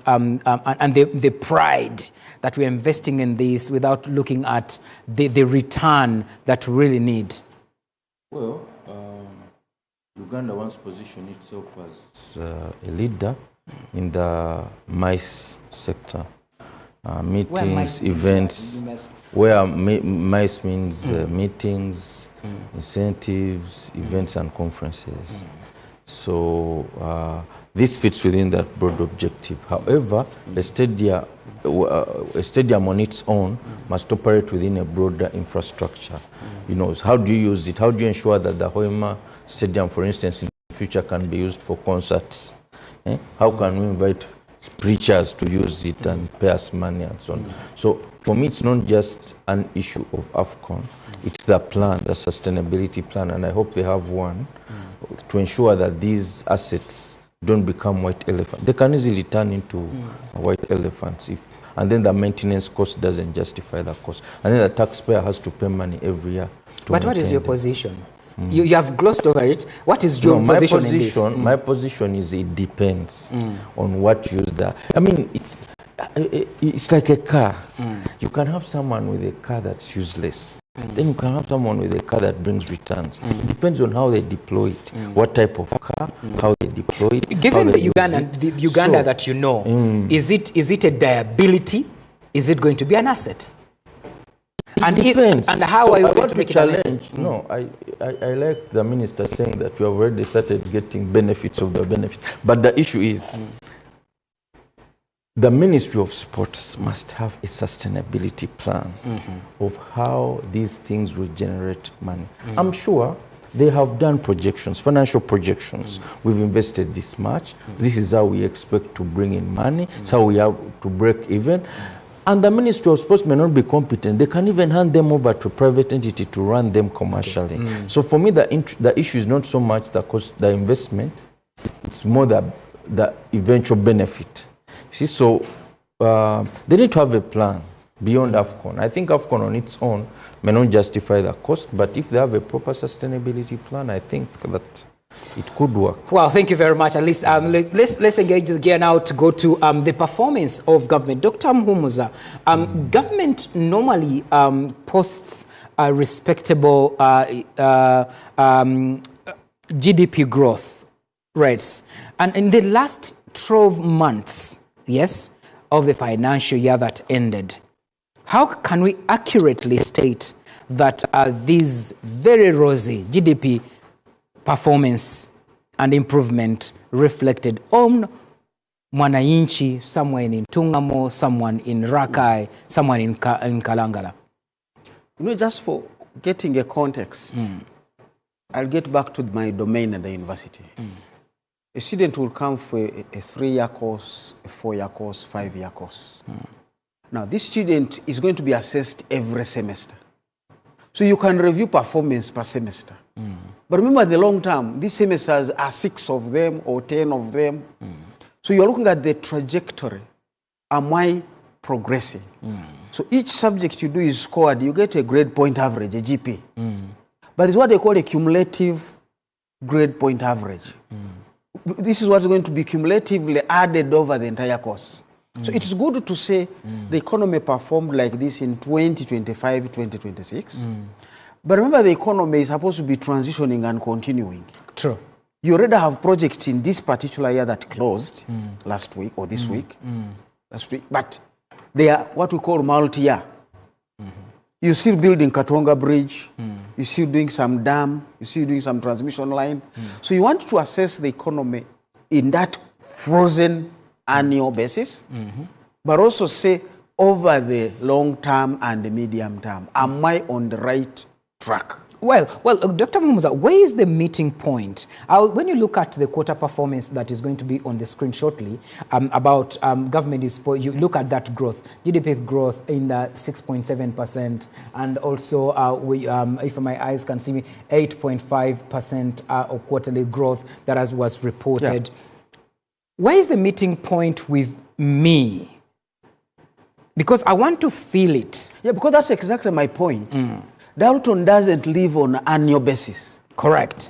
and the pride that we're investing in this without looking at the return that we really need? Well, Uganda wants to position itself as a leader in the MICE sector. Meetings, events, where MICE means meetings, incentives, events and conferences. So this fits within that broad objective. However, a stadium on its own must operate within a broader infrastructure. You know, how do you use it? How do you ensure that the Hoima Stadium, for instance, in the future can be used for concerts? How can we invite preachers to use it and pay us money and so on? So for me, it's not just an issue of AFCON. It's the plan, the sustainability plan, and I hope they have one to ensure that these assets don't become white elephants. They can easily turn into white elephants and then the maintenance cost doesn't justify the cost. And then the taxpayer has to pay money every year. But what is your position? You have glossed over it. What is your position in this? My position is it depends on what use that. I mean, it's like a car. You can have someone with a car that's useless. Then you can have someone with a car that brings returns. It depends on how they deploy it, what type of car, how they deploy it. Given the Uganda that you know, is it a liability? Is it going to be an asset? It depends. And how are you going to make it an asset? No, I like the minister saying that we have already started getting benefits of the benefits. But the issue is, the Ministry of Sports must have a sustainability plan of how these things will generate money. I'm sure they have done projections, financial projections. We've invested this much. This is how we expect to bring in money. It's how we have to break even. And the Ministry of Sports may not be competent. They can even hand them over to a private entity to run them commercially. So for me, the issue is not so much the cost, the investment. It's more the eventual benefit. See, so they need to have a plan beyond AFCON. I think AFCON on its own may not justify the cost, but if they have a proper sustainability plan, I think that it could work. Well, thank you very much. At least let's engage the gear now to go to the performance of government. Dr. Mhumuza, government normally posts respectable GDP growth rates, and in the last 12 months, yes, of the financial year that ended, how can we accurately state that these very rosy GDP performance and improvement reflected on Mwananchi, somewhere in Tungamo, someone in Rakai, someone in Kalangala? You know, just for getting a context, I'll get back to my domain at the university. A student will come for a 3-year course, a 4-year course, 5-year course. Now, this student is going to be assessed every semester. So you can review performance per semester. But remember, in the long term, these semesters are 6 of them or 10 of them. So you're looking at the trajectory. Am I progressing? So each subject you do is scored. You get a grade point average, a GP. But it's what they call a cumulative grade point average. This is what's going to be cumulatively added over the entire course. So it's good to say the economy performed like this in 2025, 2026. But remember, the economy is supposed to be transitioning and continuing. True. You already have projects in this particular year that closed last week or this week. Last week. But they are what we call multi-year. You're still building Katonga Bridge. You're still doing some dam. You're still doing some transmission line. So you want to assess the economy in that frozen annual basis, but also say over the long term and the medium term, am I on the right track? Well, Dr. Mhumuza, where is the meeting point? When you look at the quarter performance that is going to be on the screen shortly, about government is, you look at that growth, GDP growth in 6.7%, and also, if my eyes can see me, 8.5% of quarterly growth that was reported. Yeah. Where is the meeting point with me? Because I want to feel it. Yeah, because that's exactly my point. Dalton doesn't live on an annual basis. Correct.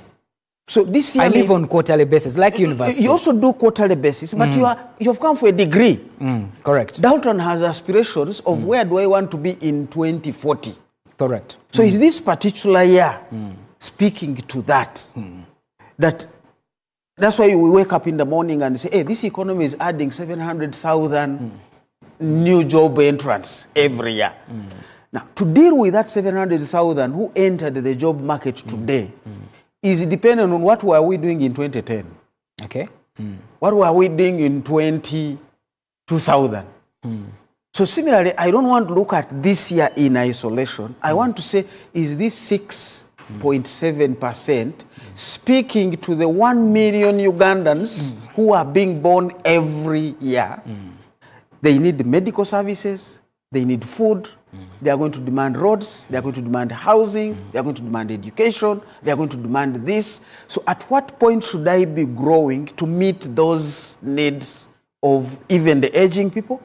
So this year... I live on quarterly basis, like university. You also do quarterly basis, but you have come for a degree. Correct. Dalton has aspirations of where do I want to be in 2040. Correct. So is this particular year speaking to that? That's why we wake up in the morning and say, hey, this economy is adding 700,000 new job entrants every year. Now, to deal with that 700,000 who entered the job market today is dependent on what were we doing in 2010. Okay. What were we doing in 2000? So similarly, I don't want to look at this year in isolation. I want to say, is this 6.7% speaking to the 1 million Ugandans who are being born every year? They need medical services, they need food, they are going to demand roads, they are going to demand housing, they are going to demand education, they are going to demand this. So at what point should I be growing to meet those needs of even the aging people?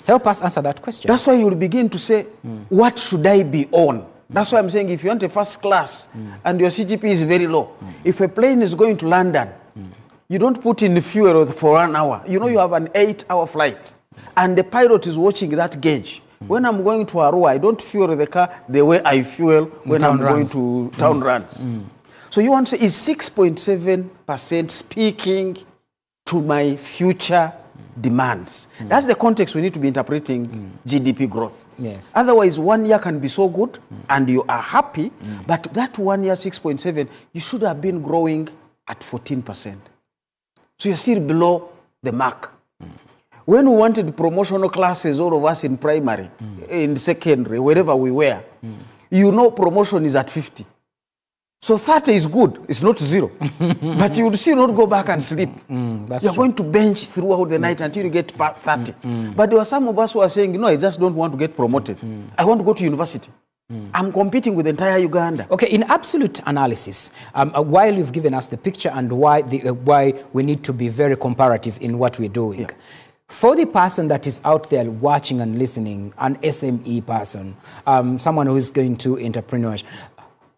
Help us answer that question. That's why you will begin to say, what should I be on? That's why I'm saying if you want a first class and your CGP is very low, if a plane is going to London, you don't put in fuel for 1 hour. You know you have an 8-hour flight and the pilot is watching that gauge. When I'm going to Arua, I don't fuel the car the way I fuel when I'm going to town runs. So you want to say, is 6.7% speaking to my future demands? That's the context we need to be interpreting GDP growth. Yes. Otherwise, 1 year can be so good and you are happy, but that 1 year 6.7, you should have been growing at 14%. So you're still below the mark. When we wanted promotional classes, all of us in primary, in secondary, wherever we were, you know promotion is at 50. So 30 is good, it's not 0. But you will still not go back and sleep. You're going to bench throughout the night until you get 30. But there were some of us who are saying, no, I just don't want to get promoted. I want to go to university. I'm competing with the entire Uganda. Okay, in absolute analysis, while you've given us the picture and why we need to be very comparative in what we're doing, for the person that is out there watching and listening, an SME person, someone who is going to entrepreneurship,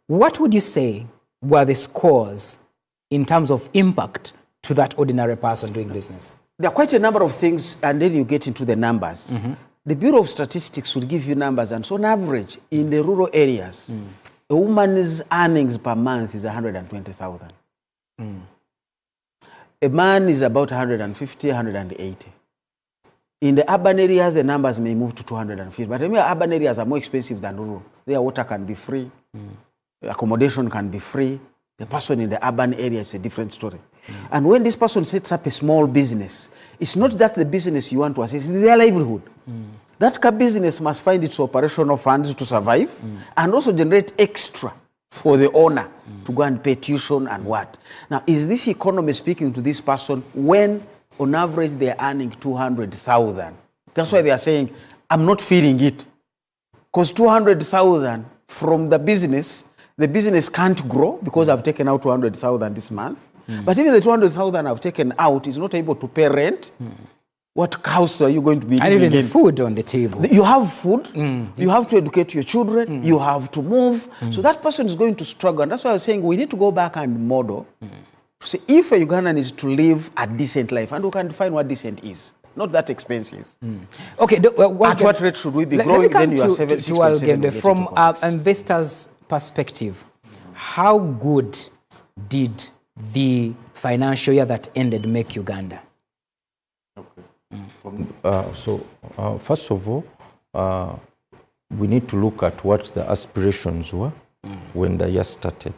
what would you say were the scores in terms of impact to that ordinary person doing business? There are quite a number of things, and then you get into the numbers. The Bureau of Statistics will give you numbers, and so on average, in the rural areas, a woman's earnings per month is 120,000. A man is about 150, 180. In the urban areas, the numbers may move to 250. But urban areas are more expensive than rural. Their water can be free. Accommodation can be free. The person in the urban area is a different story. And when this person sets up a small business, it's not that the business you want to assist, it's their livelihood. That business must find its operational funds to survive and also generate extra for the owner to go and pay tuition and what. Now, is this economy speaking to this person when on average they are earning 200,000? That's why they are saying, I'm not feeling it. Because 200,000 from the business can't grow because I've taken out 200,000 this month. But even the 200,000 I've taken out is not able to pay rent. What house are you going to be living in? And even the food on the table. You have food, you have to educate your children, you have to move. So that person is going to struggle. And that's why I was saying we need to go back and model. So if a Ugandan is to live a decent life, and we can define what decent is, not that expensive. Okay. At what rate should we be growing? Then you are 7.7. From an investor's perspective, how good did the financial year that ended make Uganda? First of all, we need to look at what the aspirations were when the year started.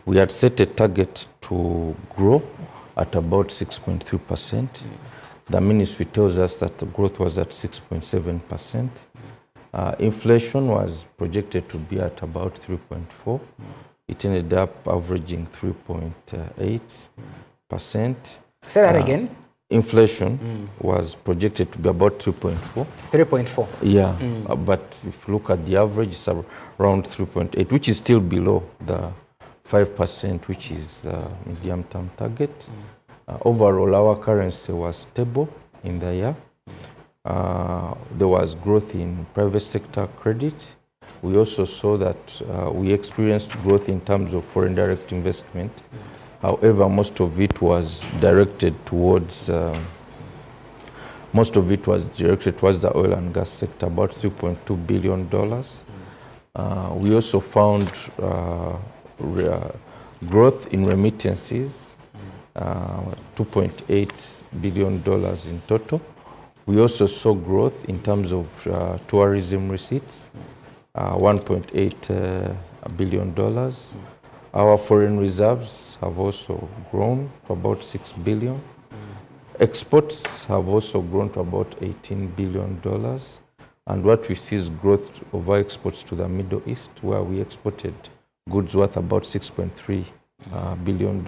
We had set a target to grow at about 6.3%. The ministry tells us that the growth was at 6.7%. Inflation was projected to be at about 3.4%. It ended up averaging 3.8%. Say that again. Inflation was projected to be about 3.4. 3.4. Yeah, but if you look at the average, it's around 3.8, which is still below the 5%, which is the medium-term target. Overall, our currency was stable in the year. There was growth in private sector credit. We also saw that we experienced growth in terms of foreign direct investment However, most of it was directed towards the oil and gas sector, about $3.2 billion. We also found growth in remittances, $2.8 billion in total. We also saw growth in terms of tourism receipts, $1.8 billion. Our foreign reserves have also grown to about $6 billion. Exports have also grown to about $18 billion. And what we see is growth of our exports to the Middle East, where we exported goods worth about $6.3 billion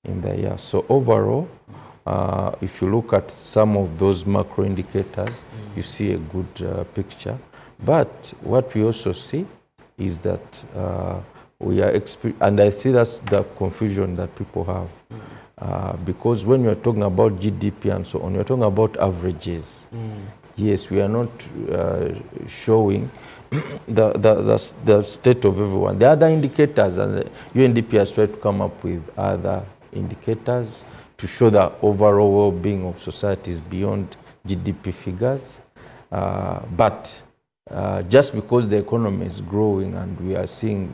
in the year. So overall, if you look at some of those macro indicators, you see a good picture. But what we also see is that we are and I see that's the confusion that people have. Because when you're talking about GDP and so on, you're talking about averages. Yes, we are not showing the state of everyone. The other indicators, and the UNDP has tried to come up with other indicators to show the overall well-being of societies beyond GDP figures. But just because the economy is growing and we are seeing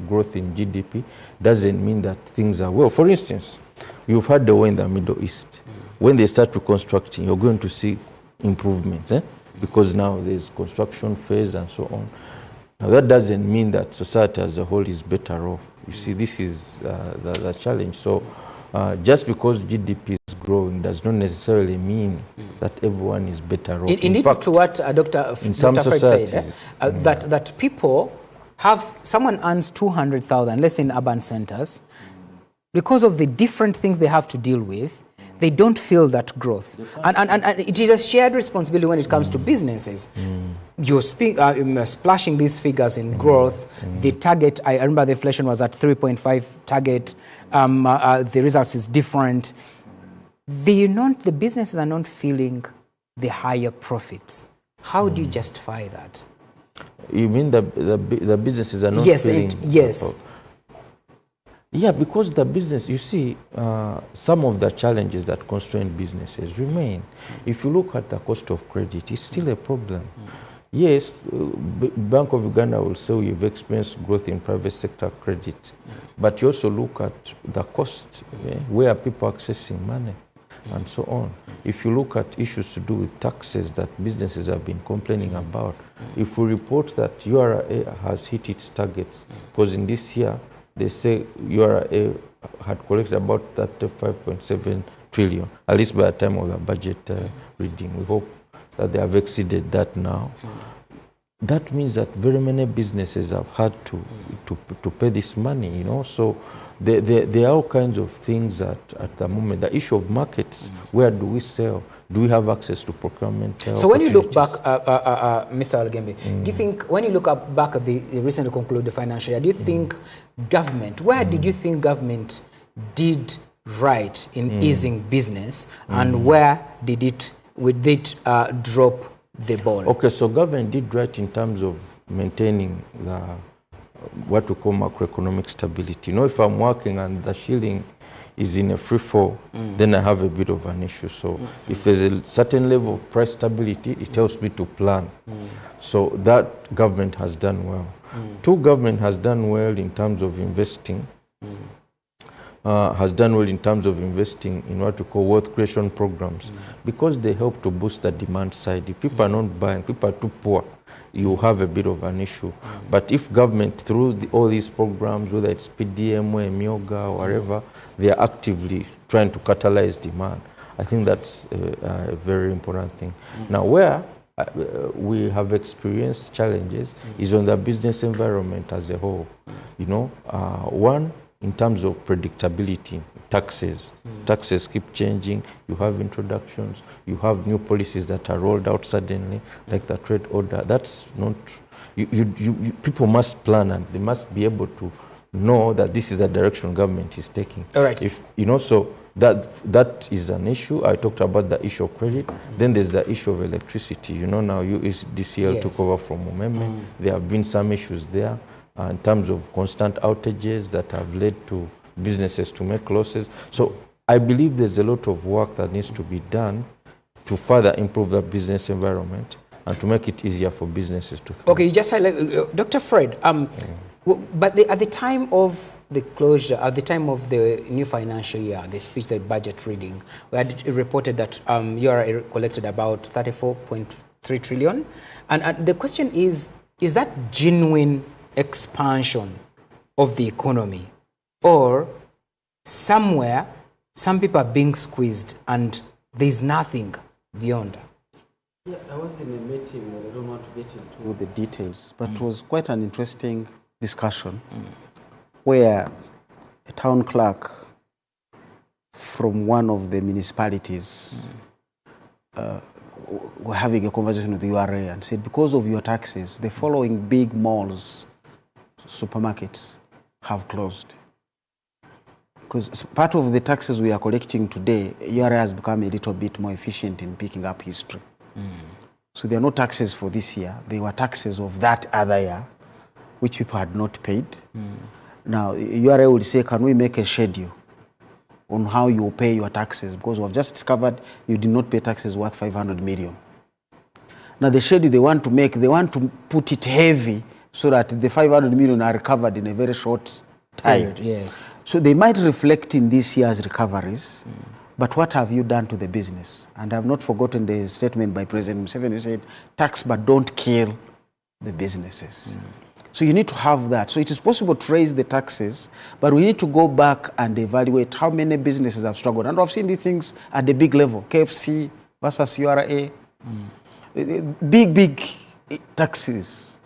growth in GDP doesn't mean that things are well. For instance, you've had the war in the Middle East. When they start reconstructing, you're going to see improvements, because now there's construction phase and so on. Now that doesn't mean that society as a whole is better off. You see, this is the challenge. So just because GDP is growing does not necessarily mean that everyone is better off. In fact, to what Dr. Fred said, that people have, someone earns 200,000, let's say in urban centers, because of the different things they have to deal with, they don't feel that growth. And it is a shared responsibility when it comes to businesses. You're splashing these figures in growth. The target, I remember the inflation was at 3.5 target. The results is different. The businesses are not feeling the higher profits. How do you justify that? You mean the businesses are not feeling? Yes. Yeah, because the business, you see, some of the challenges that constrain businesses remain. If you look at the cost of credit, it's still a problem. Yes, Bank of Uganda will say you've experienced growth in private sector credit, but you also look at the cost, where are people accessing money, and so on. If you look at issues to do with taxes that businesses have been complaining about, if we report that URA has hit its targets, because in this year, they say URA had collected about 35.7 trillion, at least by the time of the budget reading. We hope that they have exceeded that now. That means that very many businesses have had to pay this money, you know. So there are all kinds of things that at the moment. The issue of markets, where do we sell? Do we have access to procurement? So when you look back, Mr. Algembe, do you think, when you look back at the recently concluded financial year, do you think government, where did you think government did right in easing business, and where did it drop the ball? Okay, so government did right in terms of maintaining what we call macroeconomic stability. You know, if I'm working and the shilling is in a free fall, then I have a bit of an issue. So if there's a certain level of price stability, it helps me to plan. So that government has done well. Two, government has done well in terms of investing. In what we call wealth creation programs, because they help to boost the demand side. If people are not buying, people are too poor, you have a bit of an issue. But if government, through all these programs, whether it's PDM, Myoga, or whatever, they are actively trying to catalyze demand. I think that's a very important thing. Now, where we have experienced challenges is on the business environment as a whole. You know, one, in terms of predictability, taxes. Taxes keep changing. You have introductions. You have new policies that are rolled out suddenly, like the trade order. That's not. People must plan, and they must be able to know that this is the direction government is taking. All right. If you know, so that is an issue. I talked about the issue of credit. Then there's the issue of electricity. You know, now DCL took over from Umeme. There have been some issues there. In terms of constant outages that have led to businesses to make losses. So I believe there's a lot of work that needs to be done to further improve the business environment and to make it easier for businesses to thrive. Okay, you just highlight, Dr. Fred, but at the time of the closure, at the time of the new financial year, the speech, the budget reading, we had reported that URA collected about 34.3 trillion. And the question is that genuine expansion of the economy, or somewhere some people are being squeezed and there's nothing beyond? Yeah, I was in a meeting, but I don't want to get into the details, but it was quite an interesting discussion where a town clerk from one of the municipalities were having a conversation with the URA and said, because of your taxes, the following big malls, supermarkets have closed. Because part of the taxes we are collecting today, URA has become a little bit more efficient in picking up history. So there are no taxes for this year. There were taxes of that other year, which people had not paid. Now, URA will say, can we make a schedule on how you pay your taxes? Because we've just discovered you did not pay taxes worth 500 million. Now, the schedule they want to make, they want to put it heavy so that the 500 million are recovered in a very short time. Yes. So they might reflect in this year's recoveries. But what have you done to the business? And I've not forgotten the statement by President Museveni who said, tax but don't kill the businesses. So you need to have that. So it is possible to raise the taxes, but we need to go back and evaluate how many businesses have struggled. And I've seen these things at the big level, KFC versus URA, big taxes.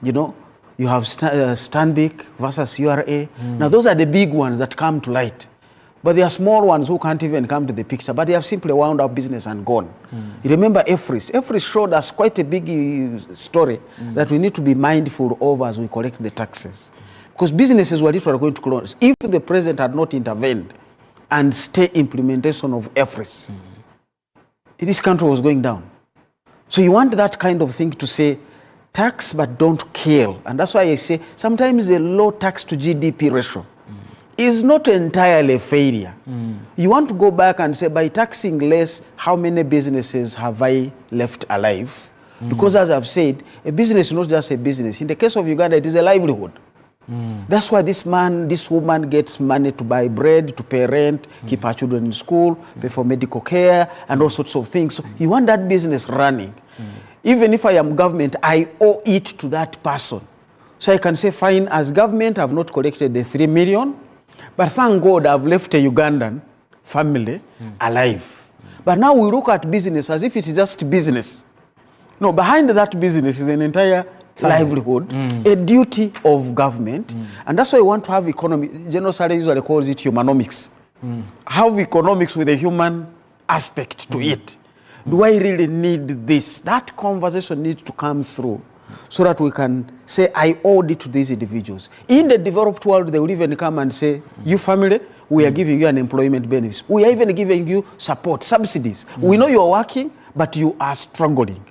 You know, you have Stanbic versus URA. Now those are the big ones that come to light. But there are small ones who can't even come to the picture, but they have simply wound up business and gone. You remember EFRIS. EFRIS showed us quite a big story that we need to be mindful of as we collect the taxes. Because businesses were literally going to close. If the president had not intervened and stay implementation of EFRIS, this country was going down. So you want that kind of thing to say, tax but don't kill. And that's why I say sometimes a low tax to GDP ratio is not entirely a failure. You want to go back and say, by taxing less, how many businesses have I left alive? Because as I've said, a business is not just a business. In the case of Uganda, it is a livelihood. That's why this man, this woman gets money to buy bread, to pay rent, keep her children in school, pay for medical care, and all sorts of things. So you want that business running. Even if I am government, I owe it to that person. So I can say, fine, as government, I've not collected the 3 million, but thank God I've left a Ugandan family alive. But now we look at business as if it's just business. No, behind that business is an entire livelihood, a duty of government. And that's why we want to have economy. General Sale usually calls it humanomics. Have economics with a human aspect to it. Do I really need this? That conversation needs to come through so that we can say, I owed it to these individuals. In the developed world, they will even come and say, you family, we are giving you an employment benefit. We are even giving you support, subsidies. We know you are working, but you are struggling.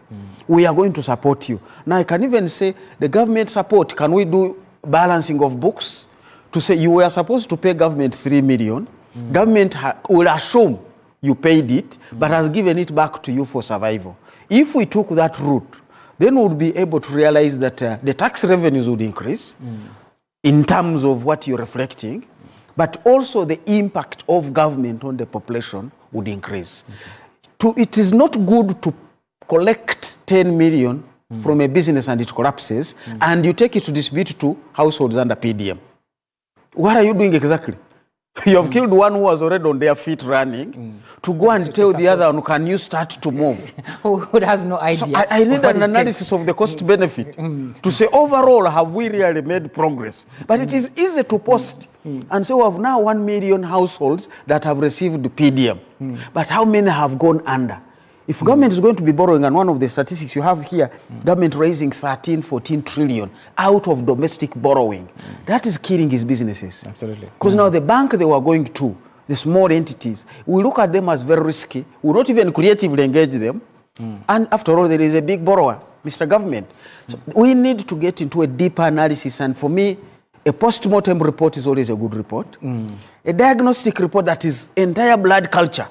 We are going to support you. Now, I can even say, the government support, can we do balancing of books? To say, you were supposed to pay government 3 million. Government will assume you paid it, but has given it back to you for survival. If we took that route, then we'll be able to realize that the tax revenues would increase in terms of what you're reflecting, but also the impact of government on the population would increase. It is not good to collect 10 million from a business and it collapses, and you take it to distribute to households under PDM. What are you doing exactly? You have killed one who was already on their feet running to go and tell the other one, can you start to move? Who has no idea. So I need an analysis of the cost benefit to say, overall, have we really made progress? But it is easy to post and say, we have now 1 million households that have received the PDM. But how many have gone under? If government is going to be borrowing, and one of the statistics you have here, government raising 13, 14 trillion out of domestic borrowing, that is killing his businesses. Absolutely. Because now the bank they were going to, the small entities, we look at them as very risky. We will not even creatively engage them. And after all, there is a big borrower, Mr. Government. So we need to get into a deeper analysis. And for me, A post-mortem report is always a good report. A diagnostic report that is entire blood culture.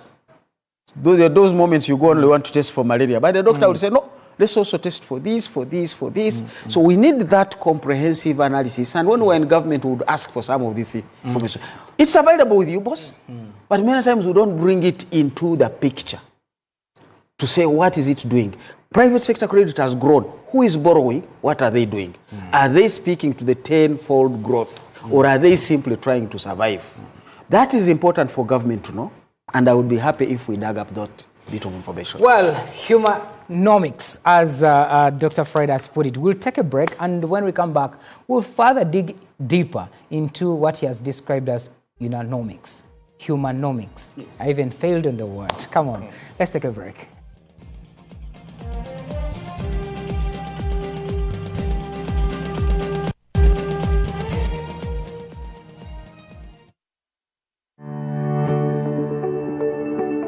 Those moments you go and want to test for malaria, but the doctor will say, no, let's also test for this, for this, for this. So we need that comprehensive analysis. And when we're in government, we would ask for some of this information. It's available with you, boss. But many times we don't bring it into the picture to say, what is it doing? Private sector credit has grown. Who is borrowing? What are they doing? Are they speaking to the tenfold growth? Or are they simply trying to survive? That is important for government to know. And I would be happy if we dug up that bit of information. Well, humanomics, as Dr. Fred has put it. We'll take a break, and when we come back, we'll further dig deeper into what he has described as humanomics. Humanomics. Yes. I even failed on the word. Come on, let's take a break.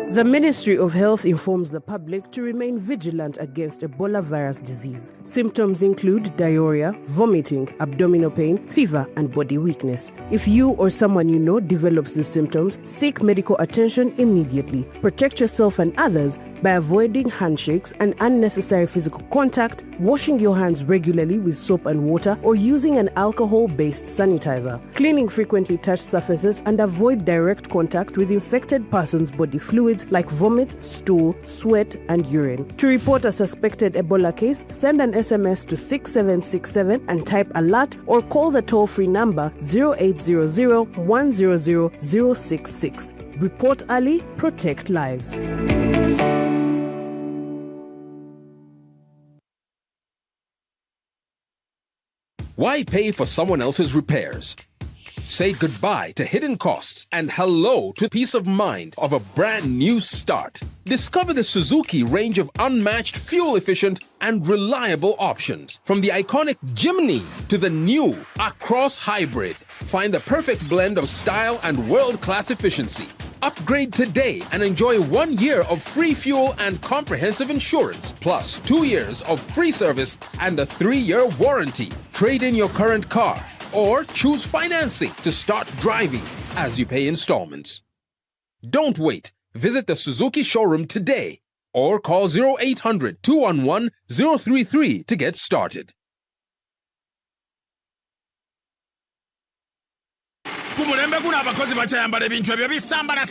The Ministry of Health informs the public to remain vigilant against Ebola virus disease. Symptoms include diarrhea, vomiting, abdominal pain, fever, and body weakness. If you or someone you know develops these symptoms, seek medical attention immediately. Protect yourself and others by avoiding handshakes and unnecessary physical contact, washing your hands regularly with soap and water, or using an alcohol-based sanitizer. Cleaning frequently touched surfaces and avoid direct contact with infected persons' body fluids like vomit, stool, sweat, and urine. To report a suspected Ebola case, send an SMS to 6767 and type alert, or call the toll-free number 0800 100 066. Report early, protect lives. Why pay for someone else's repairs? Say goodbye to hidden costs and hello to peace of mind of a brand new start. Discover the Suzuki range of unmatched, fuel-efficient, and reliable options. From the iconic Jimny to the new Across Hybrid. Find the perfect blend of style and world-class efficiency. Upgrade today and enjoy 1 year of free fuel and comprehensive insurance, plus 2 years of free service and a 3-year warranty. Trade in your current car or choose financing to start driving as you pay installments. Don't wait. Visit the Suzuki showroom today or call 0800 211 033 to get started. Kumulembe kuna abakozi bachayambala ebintu ebyo bisambala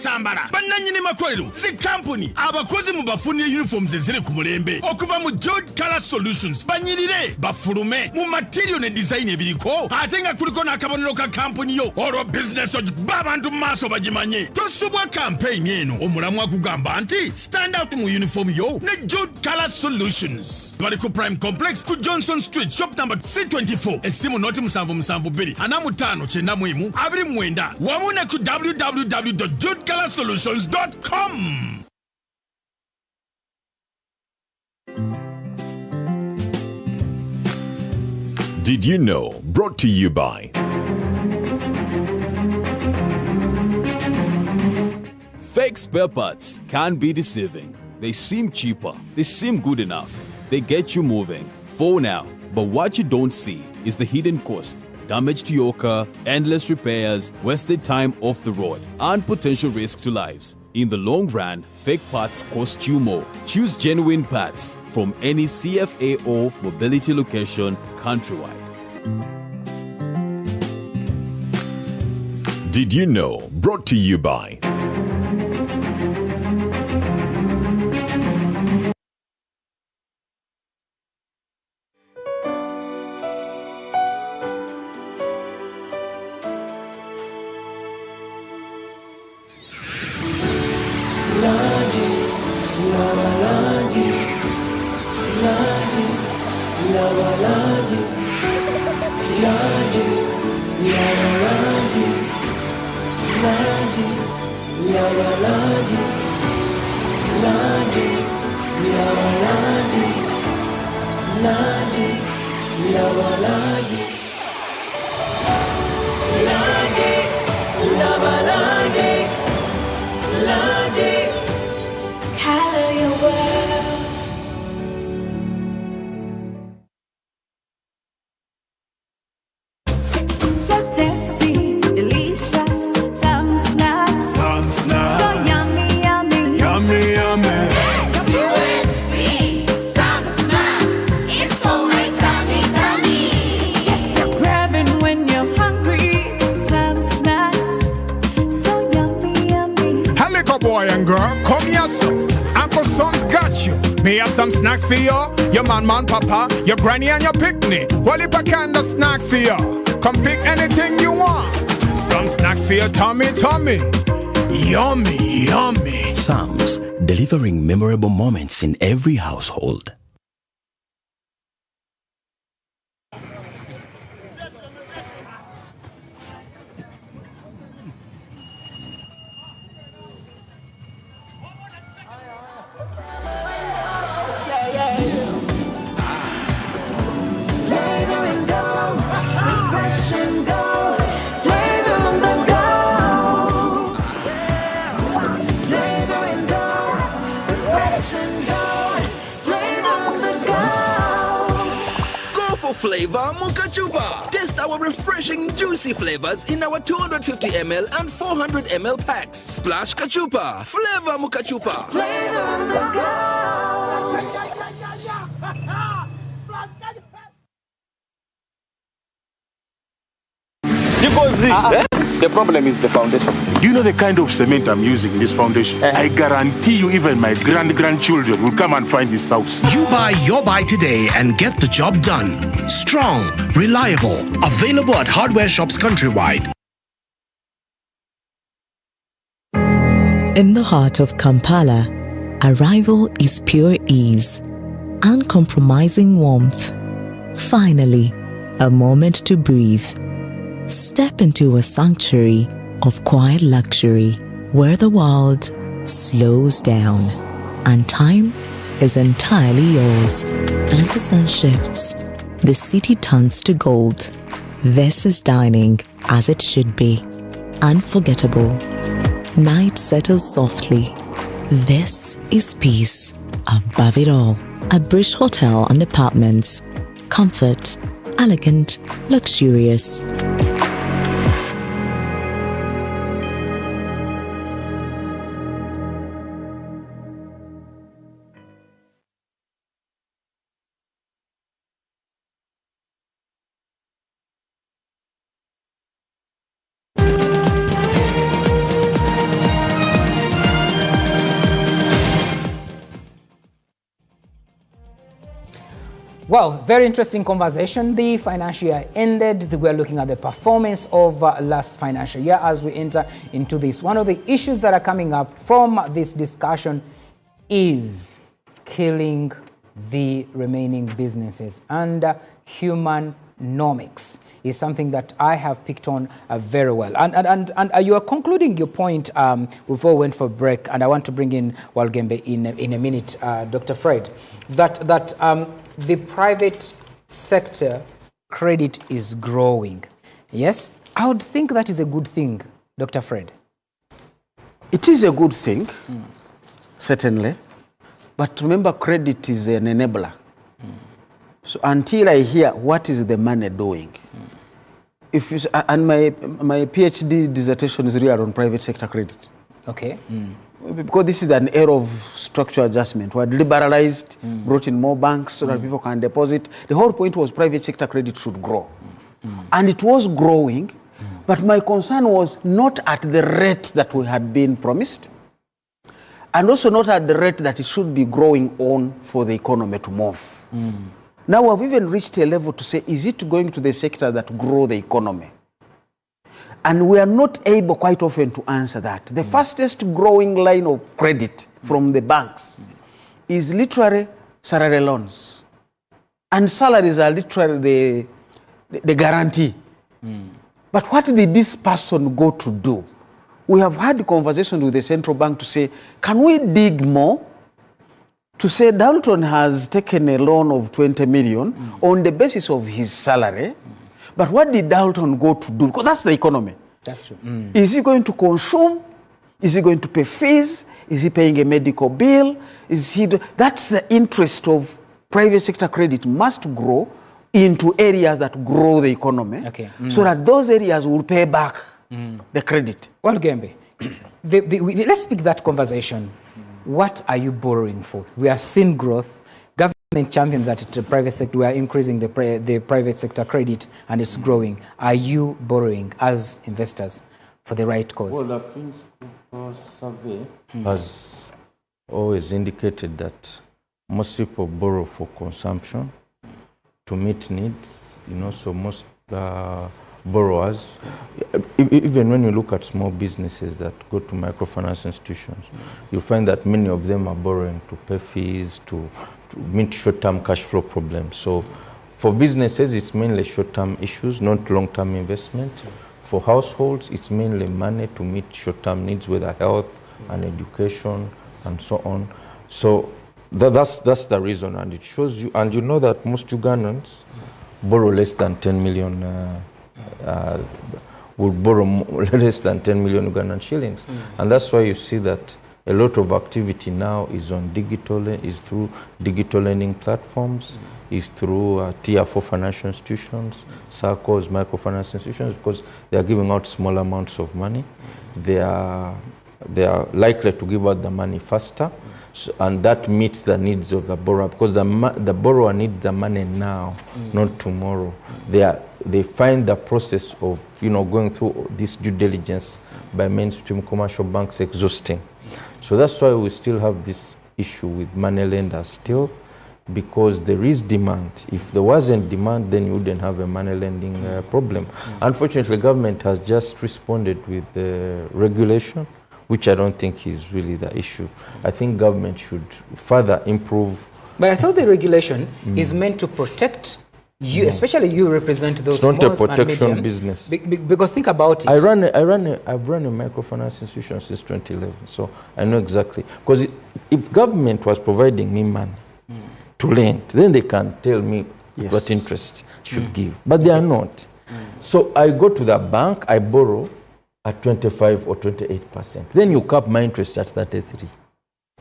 bannannyini makolero zi company abakozi mubafunire uniforms ziri ku mulembe okuva mu Jude Color Solutions banyirire bafulume mu material ne design ebiriko ate nga kuliko n'akabonero ka company yo olwo business babantu mu maaso bagimanye tosubwa campaign eno omulamu akugamba nti stand out mu uniform yo ne Jude Color Solutions bali ku Prime Complex ku Johnson Street shop number C24 esimu noti 7772 anamu5 91 mwenda wamune ku www.judecolor-solutions.com. Did you know? Brought to you by Fake spare parts can be deceiving. They seem cheaper, they seem good enough, they get you moving for now, but what you don't see is the hidden cost. Damage to your car, endless repairs, wasted time off the road, and potential risk to lives. In the long run, fake parts cost you more. Choose genuine parts from any CFA or mobility location countrywide. Did you know? Brought to you by Me have some snacks for you, your man, papa, your granny and your picnic. Well, if I can, the snacks for you. Come pick anything you want. Some snacks for your tummy. Yummy, yummy. Sam's, delivering memorable moments in every household. Flavor Muka Chupa. Taste our refreshing, juicy flavors in our 250 ml and 400 ml packs. Splash Kachupa. Flavor Muka Chupa. Flavor on the The problem is the foundation. Do you know the kind of cement I'm using in this foundation? I guarantee you even my grandchildren will come and find this house. You buy your buy today and get the job done. Strong, reliable, available at hardware shops countrywide. In the heart of Kampala, arrival is pure ease, uncompromising warmth. Finally, a moment to breathe. Step into a sanctuary of quiet luxury where the world slows down and time is entirely yours. As the sun shifts, the city turns to gold. This is dining as it should be. Unforgettable. Night settles softly. This is peace above it all. A British hotel and apartments. Comfort, elegant, luxurious. Well, very interesting conversation. The financial year ended. We're looking at the performance of last financial year as we enter into this. One of the issues that are coming up from this discussion is killing the remaining businesses, and humanomics is something that I have picked on very well. And you are concluding your point before we went for break, and I want to bring in Walgembe in a minute, Dr. Fred, that the private sector credit is growing. Yes? I would think that is a good thing, Dr. Fred. It is a good thing, certainly. But remember, credit is an enabler. So until I hear what is the money doing, if you, and my PhD dissertation is really on private sector credit. Okay. Because this is an era of structural adjustment. We had liberalized, brought in more banks so that people can deposit. The whole point was private sector credit should grow. And it was growing, but my concern was not at the rate that we had been promised, and also not at the rate that it should be growing on for the economy to move. Now we've even reached a level to say, is it going to the sector that grow the economy? And we are not able quite often to answer that. The fastest growing line of credit from the banks is literally salary loans. And salaries are literally the guarantee. But what did this person go to do? We have had conversations with the central bank to say, can we dig more? To say Dalton has taken a loan of 20 million on the basis of his salary, but what did Dalton go to do? Because that's the economy. That's true. Is he going to consume? Is he going to pay fees? Is he paying a medical bill? That's the interest of private sector credit must grow into areas that grow the economy, so that those areas will pay back the credit. Well, Gembe, let's pick that conversation. What are you borrowing for? We have seen growth. Government champions that the private sector, we are increasing the private sector credit and it's growing. Are you borrowing as investors for the right cause? Well, the Finance survey has always indicated that most people borrow for consumption, to meet needs, so most borrowers, even when you look at small businesses that go to microfinance institutions, you'll find that many of them are borrowing to pay fees, to meet short-term cash flow problems. So for businesses, it's mainly short-term issues, not long-term investment. For households, it's mainly money to meet short-term needs, whether health and education and so on. So that's the reason, and it shows you, and you know that most Ugandans borrow less than 10 million, will borrow less than 10 million Ugandan shillings. And that's why you see that a lot of activity now is on is through digital lending platforms, is through tier 4 financial institutions, SACCOs, microfinance institutions, because they are giving out small amounts of money. They are likely to give out the money faster, and that meets the needs of the borrower, because the borrower needs the money now, not tomorrow. They find the process of going through this due diligence by mainstream commercial banks exhausting. So that's why we still have this issue with money lenders still, because there is demand. If there wasn't demand, then you wouldn't have a money lending problem. Unfortunately, government has just responded with regulation, which I don't think is really the issue. I think government should further improve. But I thought the regulation is meant to protect you, especially you represent those small and medium. It's not a protection business. Because think about it. I've run a microfinance institution since 2011, so I know exactly. Because if government was providing me money to lend, then they can tell me what interest should give. But they are not. So I go to the bank, I borrow at 25 or 28%. Then you cap my interest at 33.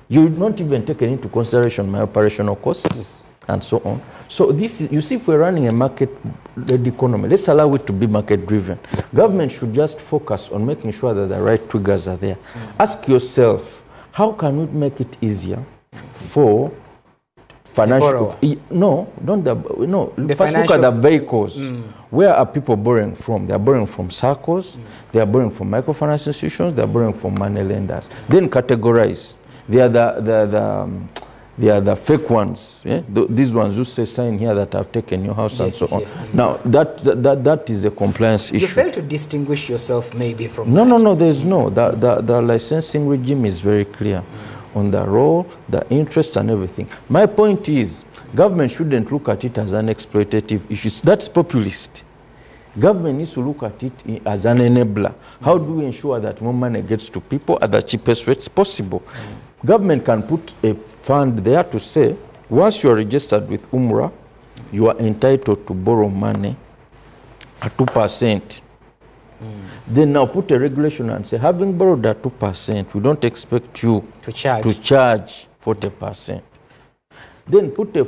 You not even taken into consideration my operational costs and so on. So this is, you see, if we're running a market-led economy, let's allow it to be market-driven. Government should just focus on making sure that the right triggers are there. Ask yourself, how can we make it easier for financial? First look at the vehicles. Where are people borrowing from? They are borrowing from SACCOs, they are borrowing from microfinance institutions, they are borrowing from money lenders. Then categorize. They are the fake ones. Yeah? These ones who say sign here that have taken your house and so on. Now that is a compliance issue. You fail to distinguish yourself maybe from No, there's no. The licensing regime is very clear on the role, the interests and everything. My point is, government shouldn't look at it as an exploitative issue. That's populist. Government needs to look at it as an enabler. How do we ensure that more money gets to people at the cheapest rates possible? Government can put a fund there to say, once you are registered with UMRA, you are entitled to borrow money at 2%. Then now put a regulation and say, having borrowed at 2%, we don't expect you to charge 40%. Then put a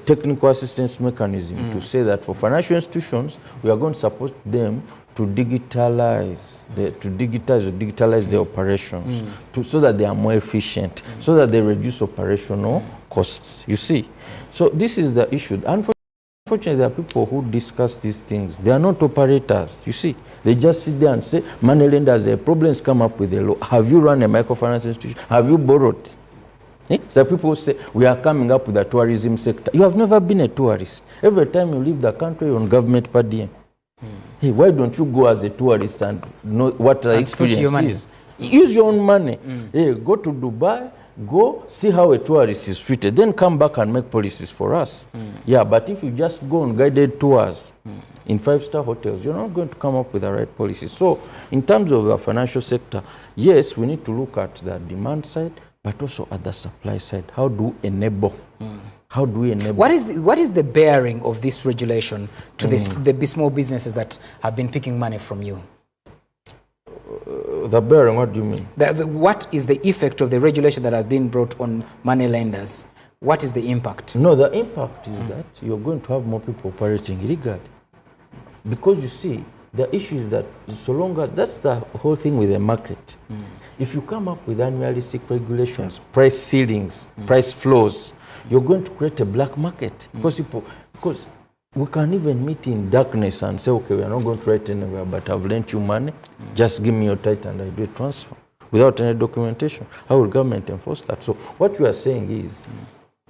technical assistance mechanism to say that for financial institutions, we are going to support them to digitalize their operations, so that they are more efficient, so that they reduce operational costs. You see, so this is the issue. Unfortunately, there are people who discuss these things. They are not operators. You see, they just sit there and say, money lenders, their problems come up with a law. Have you run a microfinance institution? Have you borrowed? So people say, we are coming up with a tourism sector. You have never been a tourist. Every time you leave the country, you're on government per diem. Hey, why don't you go as a tourist and know what the experience is? Use your own money. Hey, go to Dubai, go see how a tourist is treated, then come back and make policies for us. Yeah, but if you just go on guided tours in 5-star hotels, you're not going to come up with the right policies. So in terms of the financial sector, yes, we need to look at the demand side, but also at the supply side. How do we enable? How do we enable? What is the bearing of this regulation to the small businesses that have been picking money from you? The bearing, what do you mean? What is the effect of the regulation that has been brought on money lenders? What is the impact? No, the impact is that you're going to have more people operating illegally. Because you see, the issue is that so long as that's the whole thing with the market. If you come up with unrealistic regulations, price ceilings, price floors, you're going to create a black market. Because we can even meet in darkness and say, okay, we are not going to write anywhere, but I've lent you money, just give me your title and I do a transfer. without any documentation. How will government enforce that? So what we are saying is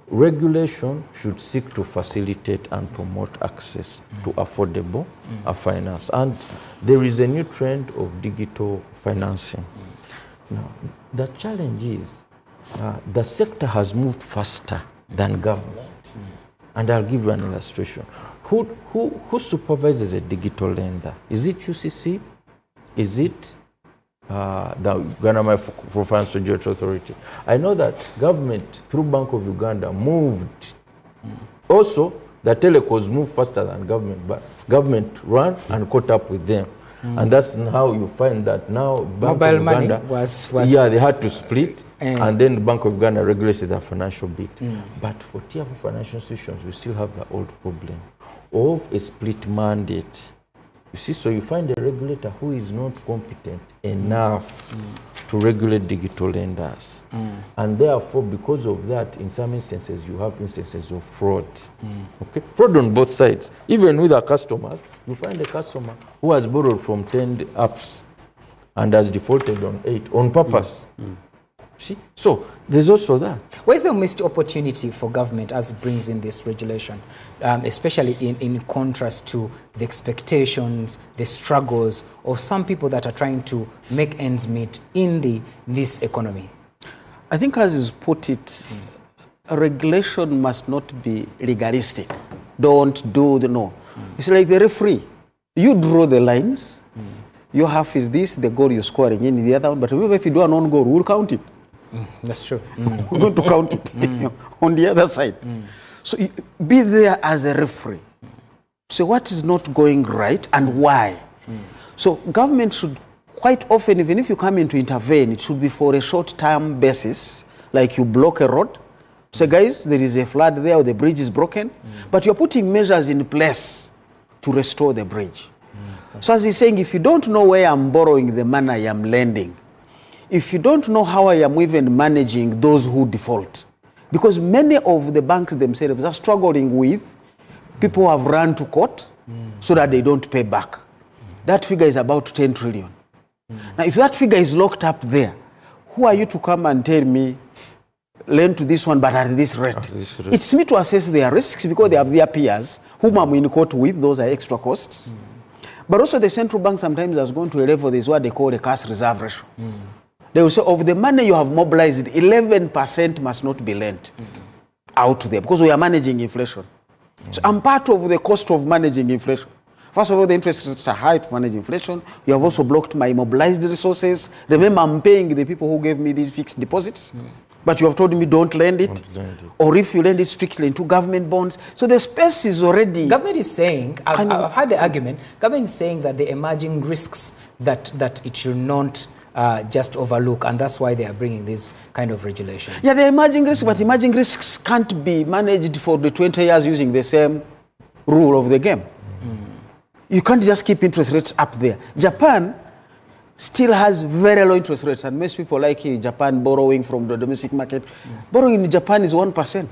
regulation should seek to facilitate and promote access to affordable finance. And there is a new trend of digital financing. Now, the challenge is the sector has moved faster than government. And I'll give you an illustration. Who supervises a digital lender? Is it UCC? Is it the Uganda Microfinance Regulatory Authority? I know that government, through Bank of Uganda, moved. Also, the telecoms moved faster than government, but government ran and caught up with them. And that's how you find that now Bank Mobile of Uganda, money was yeah, they had to split, and then the Bank of Uganda regulated their financial bit. But for tier 4 financial institutions, we still have the old problem of a split mandate. You see, so you find a regulator who is not competent enough to regulate digital lenders. And therefore, because of that, in some instances, you have instances of fraud. Okay? Fraud on both sides. Even with our customers, you find a customer who has borrowed from 10 apps and has defaulted on 8 on purpose. See? So there's also that. Where's the missed opportunity for government as it brings in this regulation, especially in contrast to the expectations, the struggles of some people that are trying to make ends meet in this economy? I think, as is put it, regulation must not be legalistic. Don't do the no. It's like the referee. You draw the lines. Your half is this, the goal you're scoring in the other one. But remember, if you do an own goal, we'll count it. That's true. We're going to count it on the other side. So be there as a referee. So what is not going right and why? So government should quite often, even if you come in to intervene, it should be for a short-term basis, like you block a road. Say, guys, there is a flood there or the bridge is broken, but you're putting measures in place to restore the bridge. So as he's saying, if you don't know where I'm borrowing the money I am lending, if you don't know how I am even managing those who default, because many of the banks themselves are struggling with people who have run to court so that they don't pay back. That figure is about 10 trillion. Now, if that figure is locked up there, who are you to come and tell me, lend to this one but at this rate? It's me to assess their risks because they have their peers whom I'm in court with. Those are extra costs. But also the central bank sometimes has gone to a level, there's what they call a cash reserve ratio. They will say, of the money you have mobilized, 11% must not be lent out there because we are managing inflation. So I'm part of the cost of managing inflation. First of all, the interest rates are high to manage inflation. You have also blocked my mobilized resources. Remember, I'm paying the people who gave me these fixed deposits. But you have told me don't lend it. Or if you lend it strictly into government bonds. So the space is already... Government is saying, I've had the argument, government is saying that the emerging risks that it should not just overlook, and that's why they are bringing this kind of regulation. Yeah, the emerging risks, but emerging risks can't be managed for the 20 years using the same rule of the game. You can't just keep interest rates up there. Japan still has very low interest rates, and most people like Japan borrowing from the domestic market. Borrowing in Japan is 1%.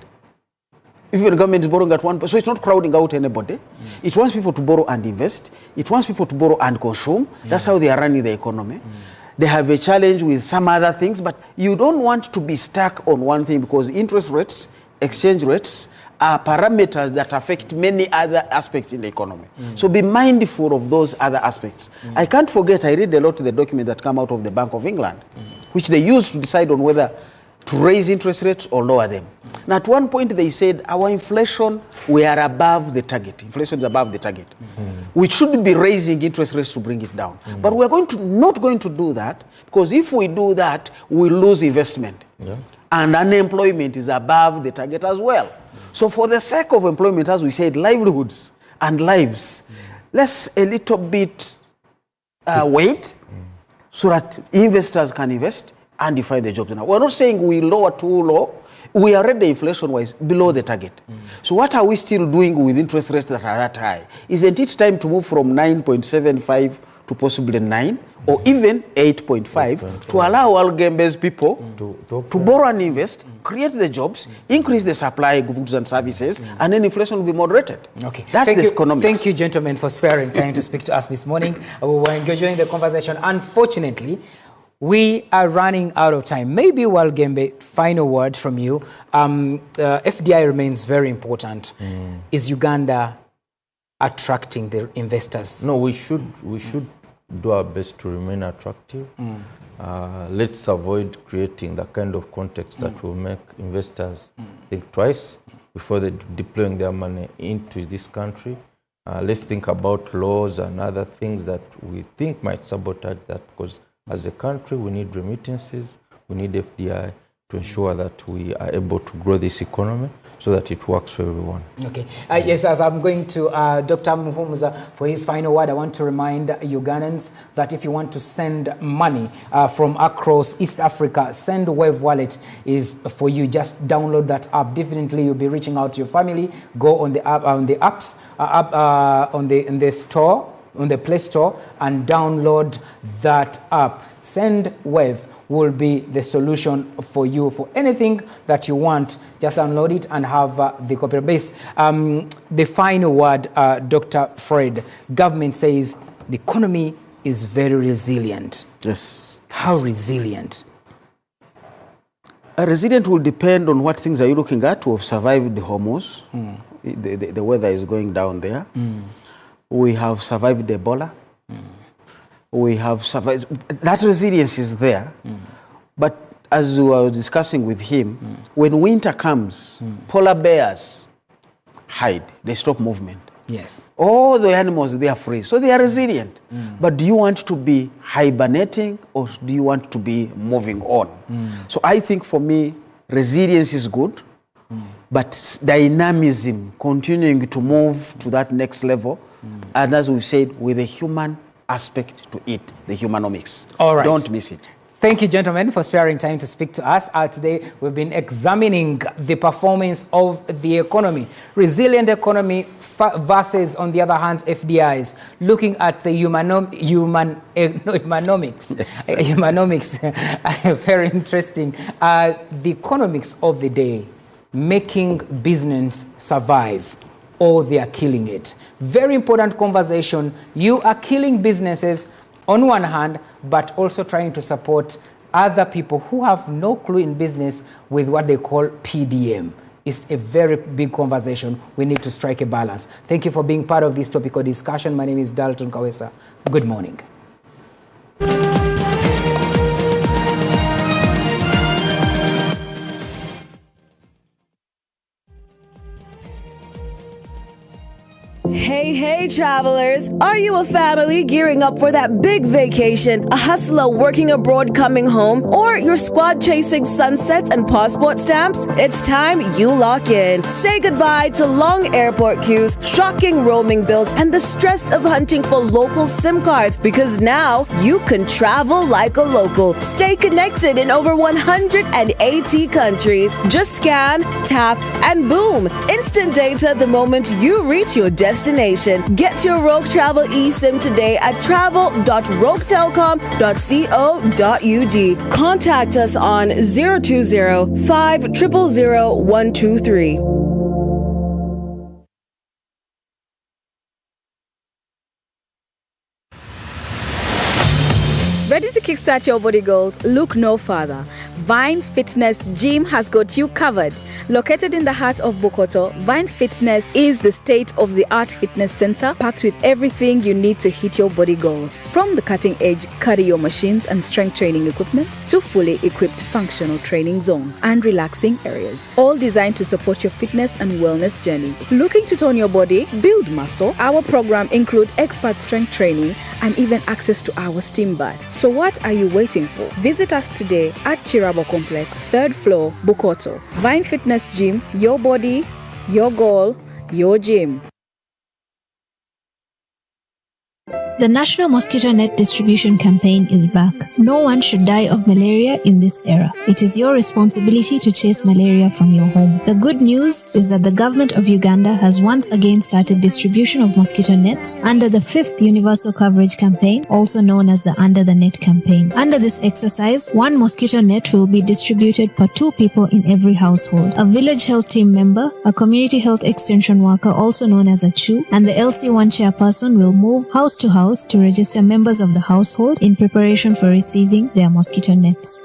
Even the government is borrowing at 1%, so it's not crowding out anybody. It wants people to borrow and invest. It wants people to borrow and consume. That's how they are running the economy. They have a challenge with some other things, but you don't want to be stuck on one thing because interest rates, exchange rates are parameters that affect many other aspects in the economy. So be mindful of those other aspects. I can't forget, I read a lot of the documents that come out of the Bank of England, which they use to decide on whether to raise interest rates or lower them. Now, at one point they said, our inflation, we are above the target. Inflation is above the target. We should be raising interest rates to bring it down. But we're not going to do that, because if we do that, we lose investment. And unemployment is above the target as well. So for the sake of employment, as we said, livelihoods and lives, let's a little bit wait so that investors can invest and define the jobs. Now, we're not saying we lower too low. We are already inflation-wise below the target. So what are we still doing with interest rates that are that high? Isn't it time to move from 9.75 to possibly 9 or even 8.5 to allow all game-based people to borrow and invest, create the jobs, increase the supply of goods and services, and then inflation will be moderated. Okay. That's the economics. Thank you, gentlemen, for sparing time to speak to us this morning. We were enjoying the conversation. Unfortunately, We are running out of time. Maybe, Walgembe, final word from you. FDI remains very important. Is Uganda attracting the investors? No, we should do our best to remain attractive. Let's avoid creating the kind of context that will make investors think twice before they deploying their money into this country. Let's think about laws and other things that we think might sabotage that, because as a country we need remittances, we need FDI to ensure that we are able to grow this economy so that it works for everyone. Okay. Yes, as I'm going to Dr. Muhumuza for his final word, I want to remind Ugandans that if you want to send money from across East Africa, Send Wave Wallet is for you. Just download that app. Definitely you'll be reaching out to your family. Go on the app, on the apps, in the store, on the Play Store, and download that app. Send Wave will be the solution for you for anything that you want. Just download it and have the copy base. The final word, Dr. Fred. Government says the economy is very resilient. Yes. How resilient? Resilient will depend on what things are you looking at. We have survived the Hormuz. The weather is going down there. We have survived Ebola. We have survived. That resilience is there. But as we were discussing with him, when winter comes, polar bears hide. They stop movement. Yes. All the animals, they are free. So they are resilient. But do you want to be hibernating or do you want to be moving on? So I think for me, resilience is good. But dynamism, continuing to move to that next level, and as we've said, with a human aspect to it, the humanomics. All right. Don't miss it. Thank you, gentlemen, for sparing time to speak to us. Today, we've been examining the performance of the economy. Resilient economy versus, on the other hand, FDIs. Looking at the humanomics. Humanomics, very interesting. The economics of the day, making business survive, or they are killing it. Very important conversation. You are killing businesses on one hand, but also trying to support other people who have no clue in business with what they call PDM. It's a very big conversation. We need to strike a balance. Thank you for being part of this topical discussion. My name is Dalton Kawesa. Good morning. Hey travelers, are you a family gearing up for that big vacation, a hustler working abroad coming home, or your squad chasing sunsets and passport stamps? It's time you lock in. Say goodbye to long airport queues, shocking roaming bills, and the stress of hunting for local SIM cards, because now you can travel like a local. Stay connected in over 180 countries. Just scan, tap, and boom, instant data the moment you reach your destination. Get your Rogue Travel eSIM today at travel.roguetelcom.co.ug. Contact us on 020-5000123. Ready to kickstart your body goals? Look no further. Vine Fitness Gym has got you covered. Located in the heart of Bokoto, Vine Fitness is the state-of-the-art fitness center packed with everything you need to hit your body goals. From the cutting-edge cardio machines and strength training equipment to fully equipped functional training zones and relaxing areas, all designed to support your fitness and wellness journey. Looking to tone your body, build muscle? Our program includes expert strength training and even access to our steam bath. So what are you waiting for? Visit us today at Chirabo Complex, 3rd floor, Bokoto. Vine Fitness Gym, your body, your goal, your gym. The National Mosquito Net Distribution Campaign is back. No one should die of malaria in this era. It is your responsibility to chase malaria from your home. The good news is that the government of Uganda has once again started distribution of mosquito nets under the 5th Universal Coverage Campaign, also known as the Under the Net campaign. Under this exercise, 1 mosquito net will be distributed per 2 people in every household. A village health team member, a community health extension worker, also known as a CHU, and the LC1 chairperson will move house to house house to register members of the household in preparation for receiving their mosquito nets.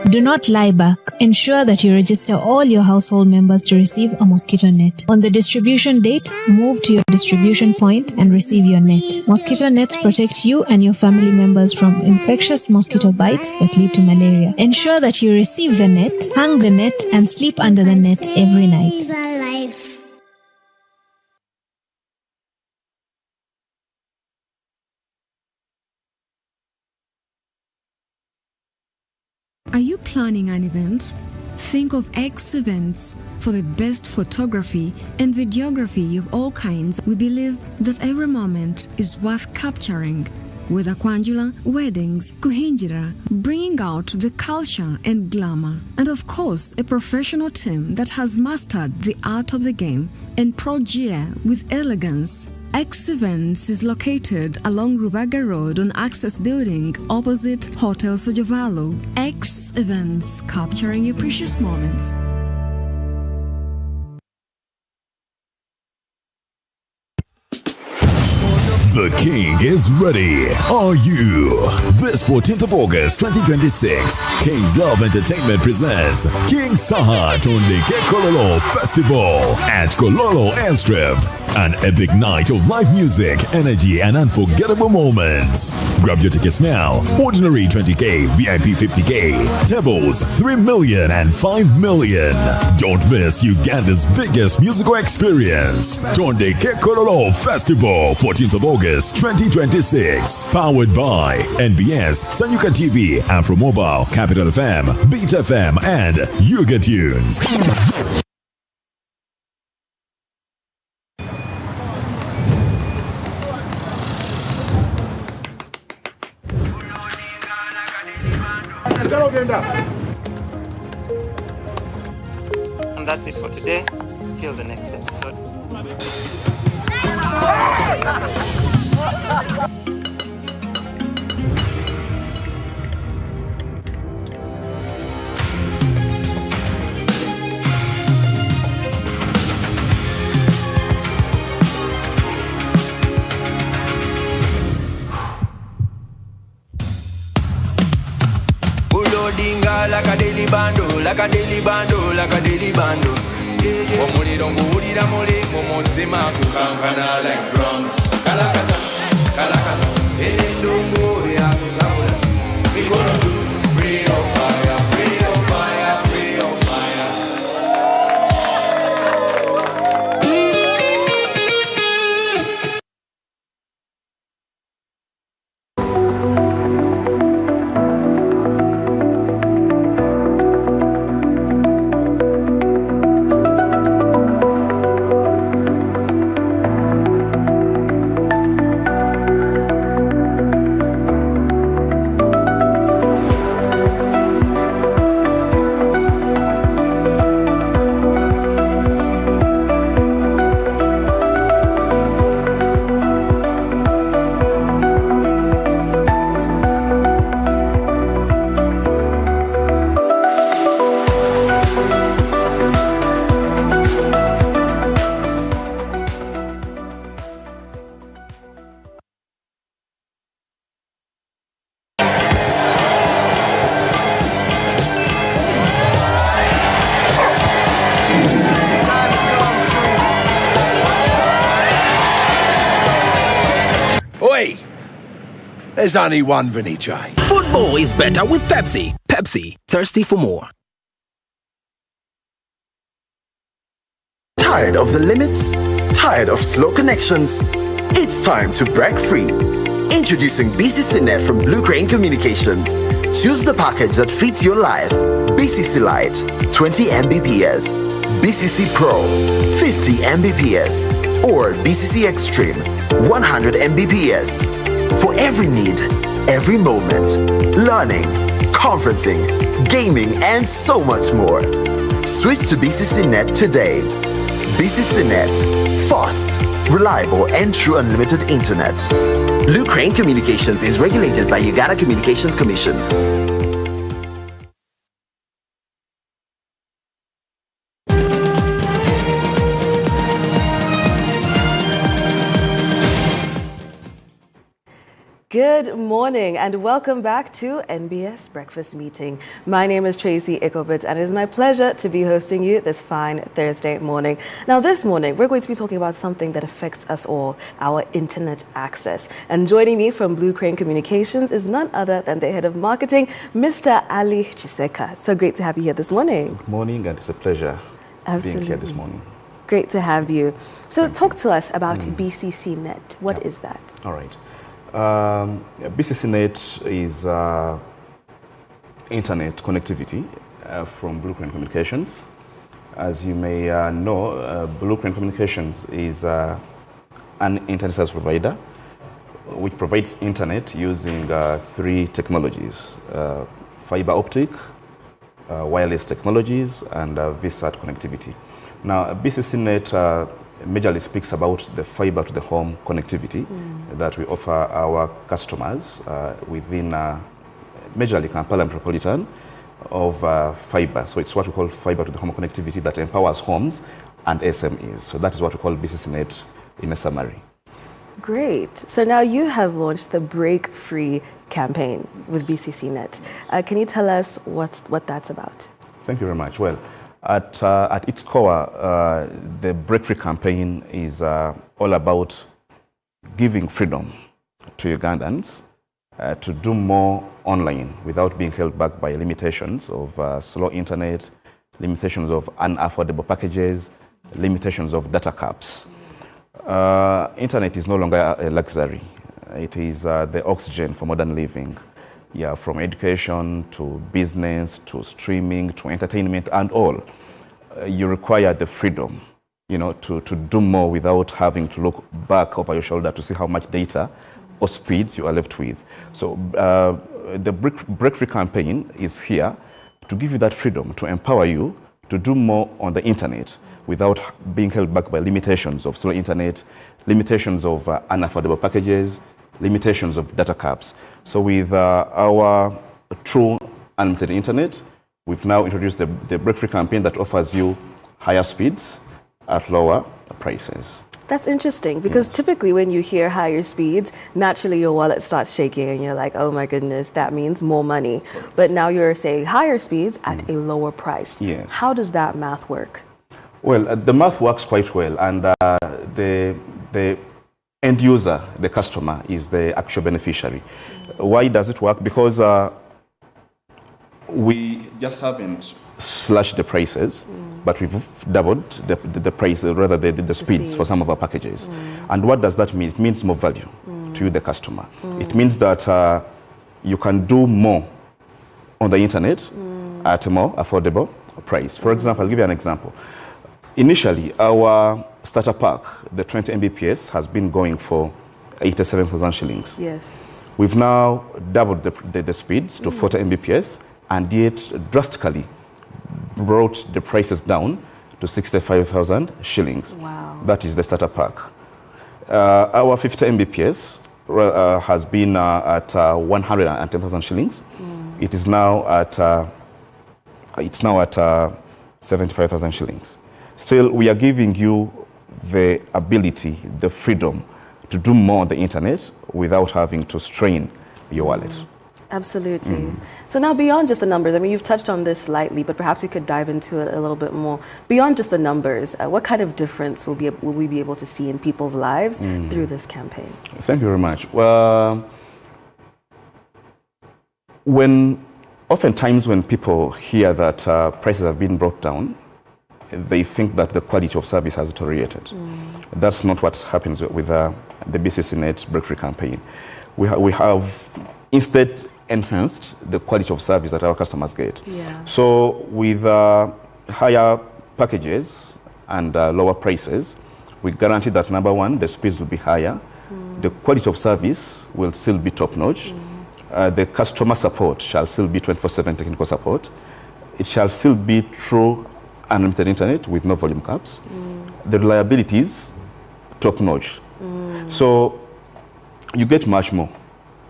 Do not lie back. Ensure that you register all your household members to receive a mosquito net. On the distribution date, move to your distribution point and receive your net. Mosquito nets protect you and your family members from infectious mosquito bites that lead to malaria. Ensure that you receive the net, hang the net, and sleep under the net every night. Are you planning an event? Think of X Events for the best photography and videography of all kinds. We believe that every moment is worth capturing. Whether Kwanjula, weddings, Kuhinjira, bringing out the culture and glamour. And of course, a professional team that has mastered the art of the game and Progear with elegance. X Events is located along Rubaga Road on Access Building opposite Hotel Sojavalo. X Events, capturing your precious moments. The King is ready. Are you? This 14th of August 2026, King's Love Entertainment presents King Saha Tondeke Kololo Festival at Kololo Airstrip. An epic night of live music, energy, and unforgettable moments. Grab your tickets now. Ordinary 20K, VIP 50K, tables 3 million and 5 million. Don't miss Uganda's biggest musical experience. Tondeke Kololo Festival, 14th of August 2026. Powered by NBS, Sanyuka TV, Afro Mobile, Capital FM, Beat FM, and Yuga Tunes. And that's it for today. Till the next episode. Like a daily bando, like a daily bando, like a daily bando. Omuliro nguwulira muli mumutima kukankana like drums. Kalakata, kalakata, endungu ya kusabula. We gonna do free of fire, free of fire, free of fire. There's only one Vinny J. Football is better with Pepsi. Pepsi, thirsty for more. Tired of the limits? Tired of slow connections? It's time to break free. Introducing BCC Net from Blue Crane Communications. Choose the package that fits your life. BCC Lite, 20 Mbps. BCC Pro, 50 Mbps. Or BCC Extreme, 100 Mbps. For every need, every moment, learning, conferencing, gaming, and so much more. Switch to BCC Net today. BCC Net, fast, reliable, and true unlimited internet. Blue Crane Communications is regulated by Uganda Communications Commission. Good morning and welcome back to NBS Breakfast Meeting. My name is Tracy Ikobit and it is my pleasure to be hosting you this fine Thursday morning. Now this morning we're going to be talking about something that affects us all, our internet access. And joining me from Blue Crane Communications is none other than the head of marketing, Mr. Ali Chiseka. So great to have you here this morning. Good morning, and it's a pleasure being here this morning. Great to have you. So talk to us about BCCNet. What is that? All right. BCCNet is internet connectivity from Blue Crane Communications. As you may know, Blue Crane Communications is an internet service provider which provides internet using three technologies: fiber optic, wireless technologies, and VSAT connectivity. Now, BCCNet majorly speaks about the fiber to the home connectivity that we offer our customers within majorly Kampala Metropolitan of fiber. So it's what we call fiber to the home connectivity that empowers homes and SMEs. So that is what we call BCCNet in a summary. Great. So now you have launched the Break Free campaign with BCCNet. Can you tell us what that's about? Thank you very much. Well, at its core, the Break Free campaign is all about giving freedom to Ugandans to do more online without being held back by limitations of slow internet, limitations of unaffordable packages, limitations of data caps. Internet is no longer a luxury. It is the oxygen for modern living. Yeah, from education to business to streaming to entertainment and all. You require the freedom, to do more without having to look back over your shoulder to see how much data or speeds you are left with. So the Break Free campaign is here to give you that freedom, to empower you to do more on the internet without being held back by limitations of slow internet, limitations of unaffordable packages, limitations of data caps. So with our true unlimited internet, we've now introduced the Break Free campaign that offers you higher speeds at lower prices. That's interesting because typically when you hear higher speeds, naturally your wallet starts shaking and you're like, oh my goodness, that means more money. But now you're saying higher speeds at a lower price. Yes. How does that math work? Well, the math works quite well, and the end user, the customer, is the actual beneficiary. Why does it work? Because we just haven't slashed the prices, but we've doubled the price, rather the speeds for some of our packages. And what does that mean? It means more value to you, the customer. It means that you can do more on the internet at a more affordable price. For example, I'll give you an example. Initially, our starter pack, the 20 Mbps, has been going for 87,000 shillings. Yes. We've now doubled the speeds to 40 Mbps, and yet drastically brought the prices down to 65,000 shillings. Wow. That is the starter pack. Our 50 Mbps has been at 110,000 shillings. It is now at 75,000 shillings. Still, we are giving you the ability, the freedom to do more on the internet without having to strain your wallet. Absolutely. So now beyond just the numbers, I mean, you've touched on this slightly, but perhaps you could dive into it a little bit more. Beyond just the numbers, what kind of difference will we be able to see in people's lives through this campaign? Thank you very much. Oftentimes when people hear that prices have been brought down, they think that the quality of service has deteriorated. That's not what happens with the BCCNet Break Free campaign. We have instead enhanced the quality of service that our customers get. Yeah. So with higher packages and lower prices, we guarantee that, number one, the speeds will be higher, the quality of service will still be top-notch, the customer support shall still be 24/7 technical support, it shall still be true unlimited internet with no volume caps, the reliability is top-notch. So you get much more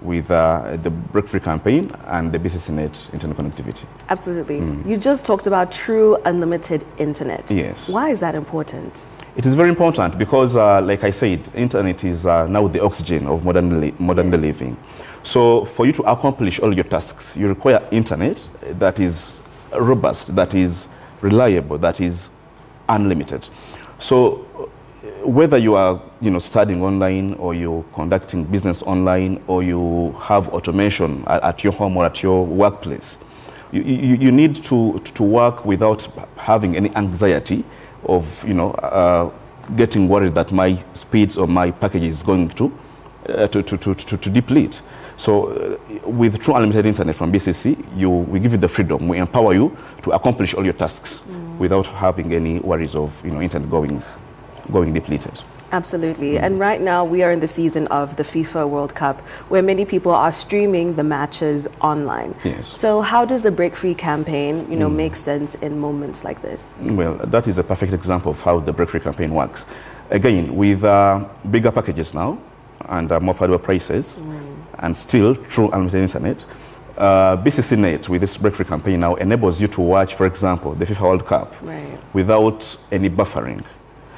with the Break Free campaign and the BCCNet internet connectivity. Absolutely. You just talked about true unlimited internet. Yes. Why is that important? It is very important because, like I said, internet is now the oxygen of modern living. So for you to accomplish all your tasks, you require internet that is robust, that is reliable, that is unlimited. So whether you are studying online, or you're conducting business online, or you have automation at your home or at your workplace, you need to work without having any anxiety of getting worried that my speeds or my package is going to deplete. So with true unlimited internet from BCC, we give you the freedom. We empower you to accomplish all your tasks without having any worries of internet going depleted. Absolutely. And right now we are in the season of the FIFA World Cup, where many people are streaming the matches online. Yes. So how does the Break Free campaign, make sense in moments like this? Well, that is a perfect example of how the Break Free campaign works. Again, with bigger packages now and more affordable prices, and still true unlimited internet, BCC Net with this Break Free campaign now enables you to watch, for example, the FIFA World Cup without any buffering.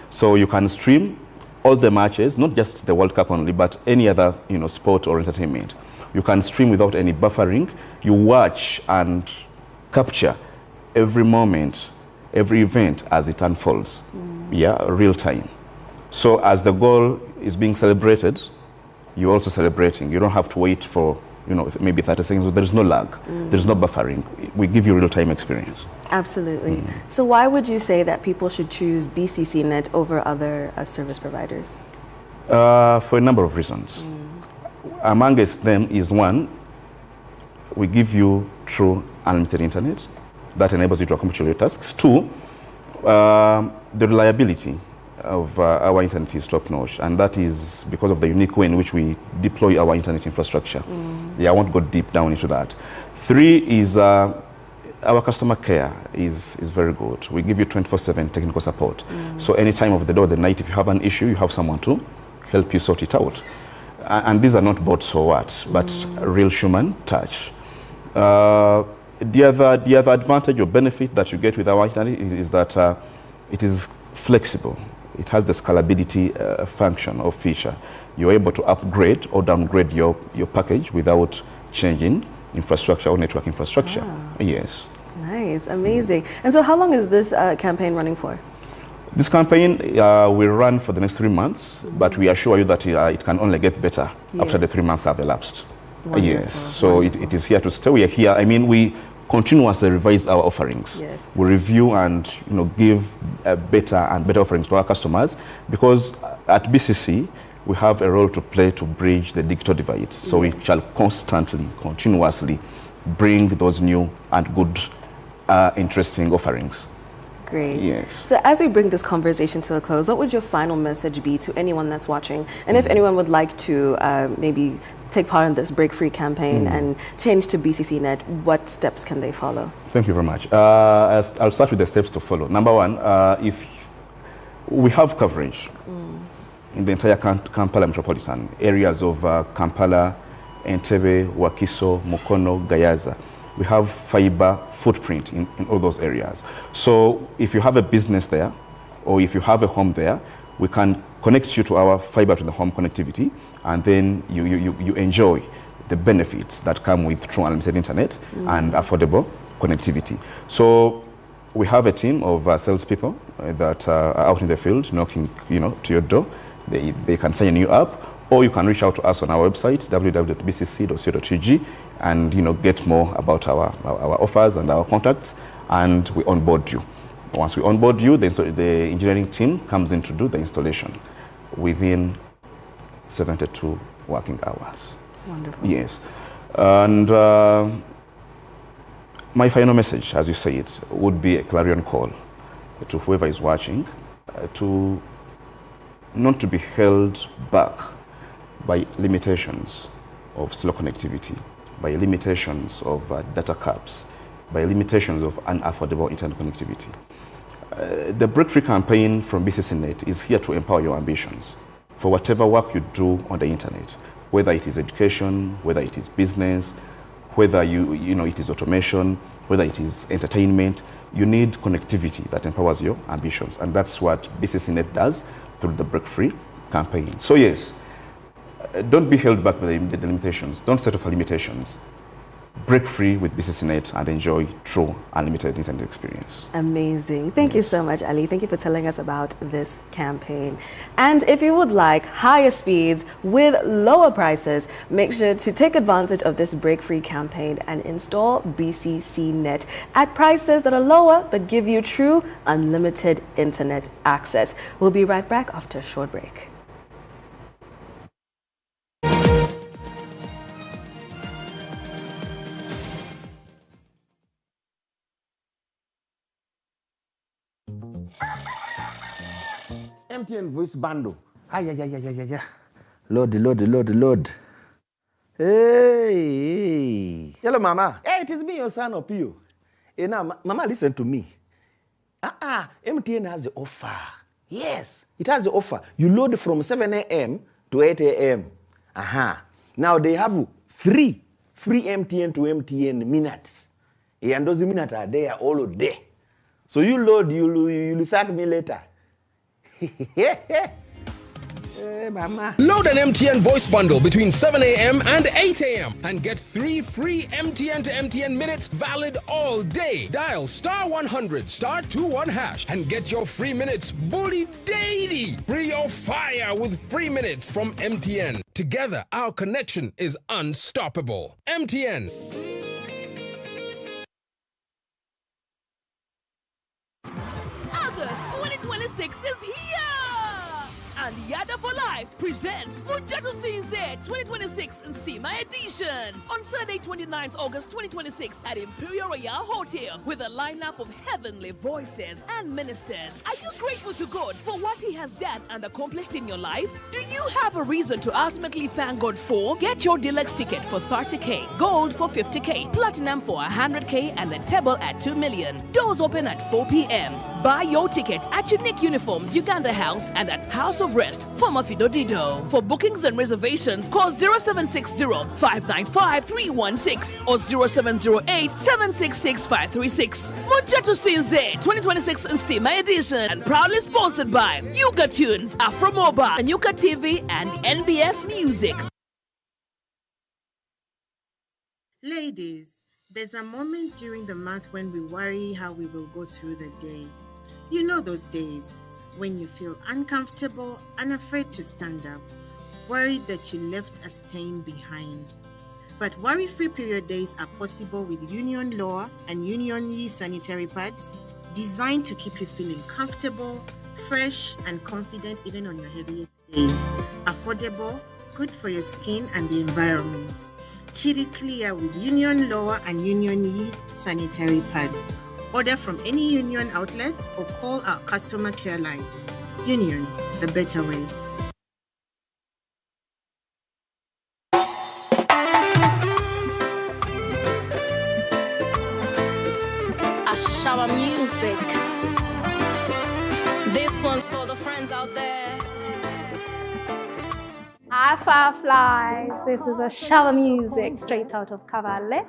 So you can stream all the matches, not just the World Cup only, but any other sport or entertainment. You can stream without any buffering. You watch and capture every moment, every event as it unfolds. Yeah, real time. So as the goal is being celebrated, you're also celebrating. You don't have to wait for maybe 30 seconds. There is no lag. There is no buffering. We give you real-time experience. Absolutely. So why would you say that people should choose BCC Net over other service providers? For a number of reasons. Amongst them is, one, we give you true unlimited internet that enables you to accomplish your tasks. Two, the reliability of our internet is top-notch, and that is because of the unique way in which we deploy our internet infrastructure. Yeah, I won't go deep down into that. Three is our customer care is very good. We give you 24/7 technical support. So any time of the day or the night, if you have an issue, you have someone to help you sort it out. And these are not bots or what, but real human touch. The other advantage or benefit that you get with our internet is that it is flexible. It has the scalability function or feature. You're able to upgrade or downgrade your package without changing infrastructure or network infrastructure. Yes. Nice, amazing. And so how long is this campaign running for? This campaign will run for the next 3 months, but we assure you that it can only get better after the 3 months have elapsed. Wonderful. Yes, so it is here to stay. We are here. I mean, we continuously revise our offerings. Yes. We review and give better and better offerings to our customers, because at BCC we have a role to play to bridge the digital divide. So we shall constantly, continuously bring those new and good, interesting offerings. Great. Yes. So as we bring this conversation to a close, what would your final message be to anyone that's watching? And if anyone would like to maybe take part in this Break Free campaign and change to BCC Net, what steps can they follow? Thank you very much. I'll start with the steps to follow. Number one, if we have coverage in the entire Kampala metropolitan areas of Kampala, Entebbe, Wakiso, Mukono, Gayaza. We have fiber footprint in all those areas. So if you have a business there, or if you have a home there, we can connect you to our fiber to the home connectivity, and then you enjoy the benefits that come with true unlimited internet and affordable connectivity. So we have a team of salespeople that are out in the field knocking to your door. They can sign you up, or you can reach out to us on our website, www.bcc.co.ug, and get more about our offers and our contacts, and we onboard you. Once we onboard you, the engineering team comes in to do the installation within 72 working hours. Wonderful. Yes. And my final message, as you said, would be a clarion call to whoever is watching to not to be held back by limitations of slow connectivity, by limitations of data caps, by limitations of unaffordable internet connectivity. The Break Free campaign from BCC Net is here to empower your ambitions for whatever work you do on the internet, whether it is education, whether it is business, whether it is automation, whether it is entertainment. you need connectivity that empowers your ambitions. And that's what BCCnet does through the Break Free campaign. So yes, don't be held back by the limitations. Don't settle for limitations. Break free with BCCnet and enjoy true unlimited internet experience. Amazing. Thank you so much, Ali. Thank you for telling us about this campaign. And if you would like higher speeds with lower prices, make sure to take advantage of this Break Free campaign and install BCCnet at prices that are lower but give you true unlimited internet access. We'll be right back after a short break. MTN voice bundle. Yeah. Load. Hey. Hello, Mama. Hey, it is me, your son, Opio. Hey, now, Mama, listen to me. MTN has the offer. Yes, it has the offer. You load from 7 a.m. to 8 a.m. Now, they have free MTN to MTN minutes. And those minutes are there all day. So you load, you'll thank me later. Hey, Mama. Load an MTN voice bundle between 7 a.m. and 8 a.m. and get 3 free MTN to MTN minutes valid all day. Dial *100 *21# and get your free minutes bully daily. Free your fire with free minutes from MTN. Together, our connection is unstoppable. MTN. August 2026 is here! And Yada for Life presents Mujatu Sinze 2026 Nsima Edition on Saturday 29th August 2026 at Imperial Royal Hotel with a lineup of heavenly voices and ministers. Are you grateful to God for what He has done and accomplished in your life? Do you have a reason to ultimately thank God for? Get your deluxe ticket for 30K, gold for 50K, platinum for 100K, and the table at 2 million. Doors open at 4 p.m. Buy your ticket at Unique Uniforms, Uganda House, and at House of Rest, former Fido Dido. For bookings and reservations, call 0760-595-316 or 0708-766-536. Mujatu Sinze 2026 Nsima Edition, and proudly sponsored by Yuga Tunes, Afro Mobile, and Yuka TV, and NBS Music. Ladies, there's a moment during the month when we worry how we will go through the day. You know those days when you feel uncomfortable and afraid to stand up, worried that you left a stain behind. But worry-free period days are possible with Union Law and Union Yi sanitary pads designed to keep you feeling comfortable, fresh, and confident even on your heaviest days. Affordable, good for your skin and the environment. Chili clear with Union Law and Union Yi sanitary pads. Order from any Union outlet or call our customer care line. Union, the better way. Ashaba music. This one's for the friends out there. Hi Fireflies, this is Ashaba music straight out of Cavalle.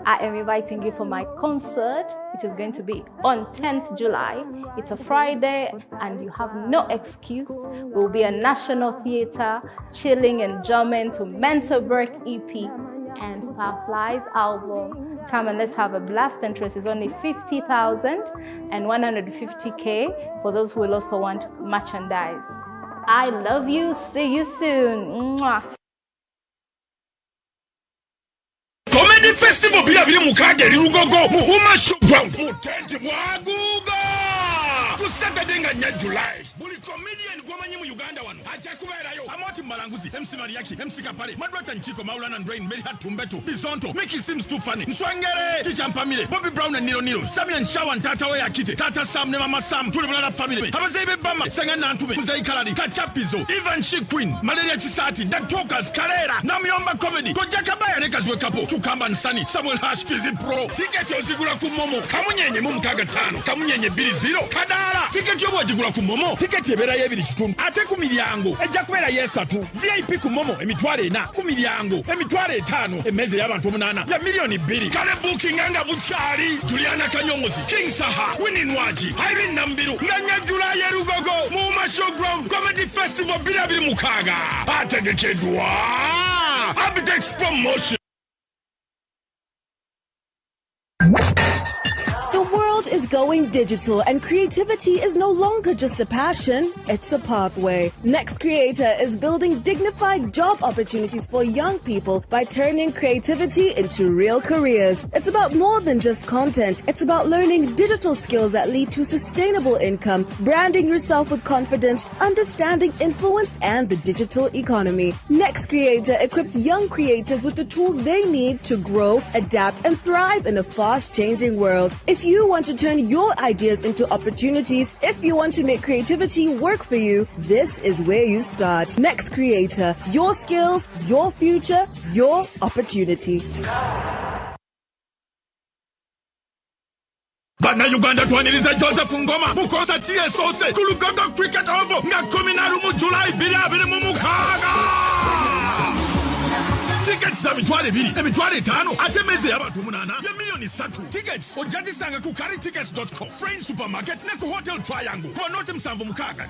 I am inviting you for my concert, which is going to be on 10th July. It's a Friday and you have no excuse. We'll be at National Theatre, chilling and jamming to Mental Break EP and Fireflies album. Come and let's have a blast. Entrance is only 50,000 and 150K for those who will also want merchandise. I love you. See you soon. Mwah. Comedy Festival bila mukage lirugogo muhuma showground mutende mwaguga ku Saturday nga July buli comedian gwomanyi mu Uganda wano aja kubeerayo Amoti Mbalanguzi MC Mariaki MC Kapale Madwata Nchiko Maulana and Rain Mary Hatumbetu Bizonto Mickey Sims Too Funny Nswangere Teacher Mpamile Bobby Brown and Nilo Sami and Shawan Tata we Akite Tata Sam ne Mama Sam tuli bulala family abazebe bama Sangana Ntume Muzai Kalali Kachapizo Even She Queen Malaria Chisati The Talkers Karera Namyomba Comedy Kojakabaya Nekazwe Kapo Chukamba Nsani Samuel Hash Fizi Pro Ticket yozigula ku Momo Kamunyenye mu 65 Kamunyenye 20 Kadala tiketi obwagigula ku momo tiketi ebeera y'ebiri kitundu ate ku miryango ejja kubeera y'esatu vip ku momo emitwalo 4 ku miryango emitwalo 5 emmeeza y'abantu 8 ya miliyoni 2 kale bookinga nga bukyali Juliana Kanyomozi King Saha Wininwaji Irene Nambiru nga Nyajjula Yerugogo mu Showground Comedy Festival 2026 ategekeddwa Abitex Promotion. The world is going digital and creativity is no longer just a passion, it's a pathway. Next Creator is building dignified job opportunities for young people by turning creativity into real careers. It's about more than just content, it's about learning digital skills that lead to sustainable income, branding yourself with confidence, understanding influence and the digital economy. Next Creator equips young creators with the tools they need to grow, adapt and thrive in a fast-changing world. If you want to turn your ideas into opportunities, if you want to make creativity work for you, this is where you start. Next Creator, your skills, your future, your opportunity. Bana Uganda twaniriza Joseph Ngoma mukosa TSOC kulugogo cricket ovo nga 10 mu July 2026. Tickets za mitwale 2 emitwale 5 atemeze y'abantu 8 ya miliyoni 3. Tickets ojazisanga ku caritickets.com Friends Supermarket ne ku Hotel Triangle kwa note 76558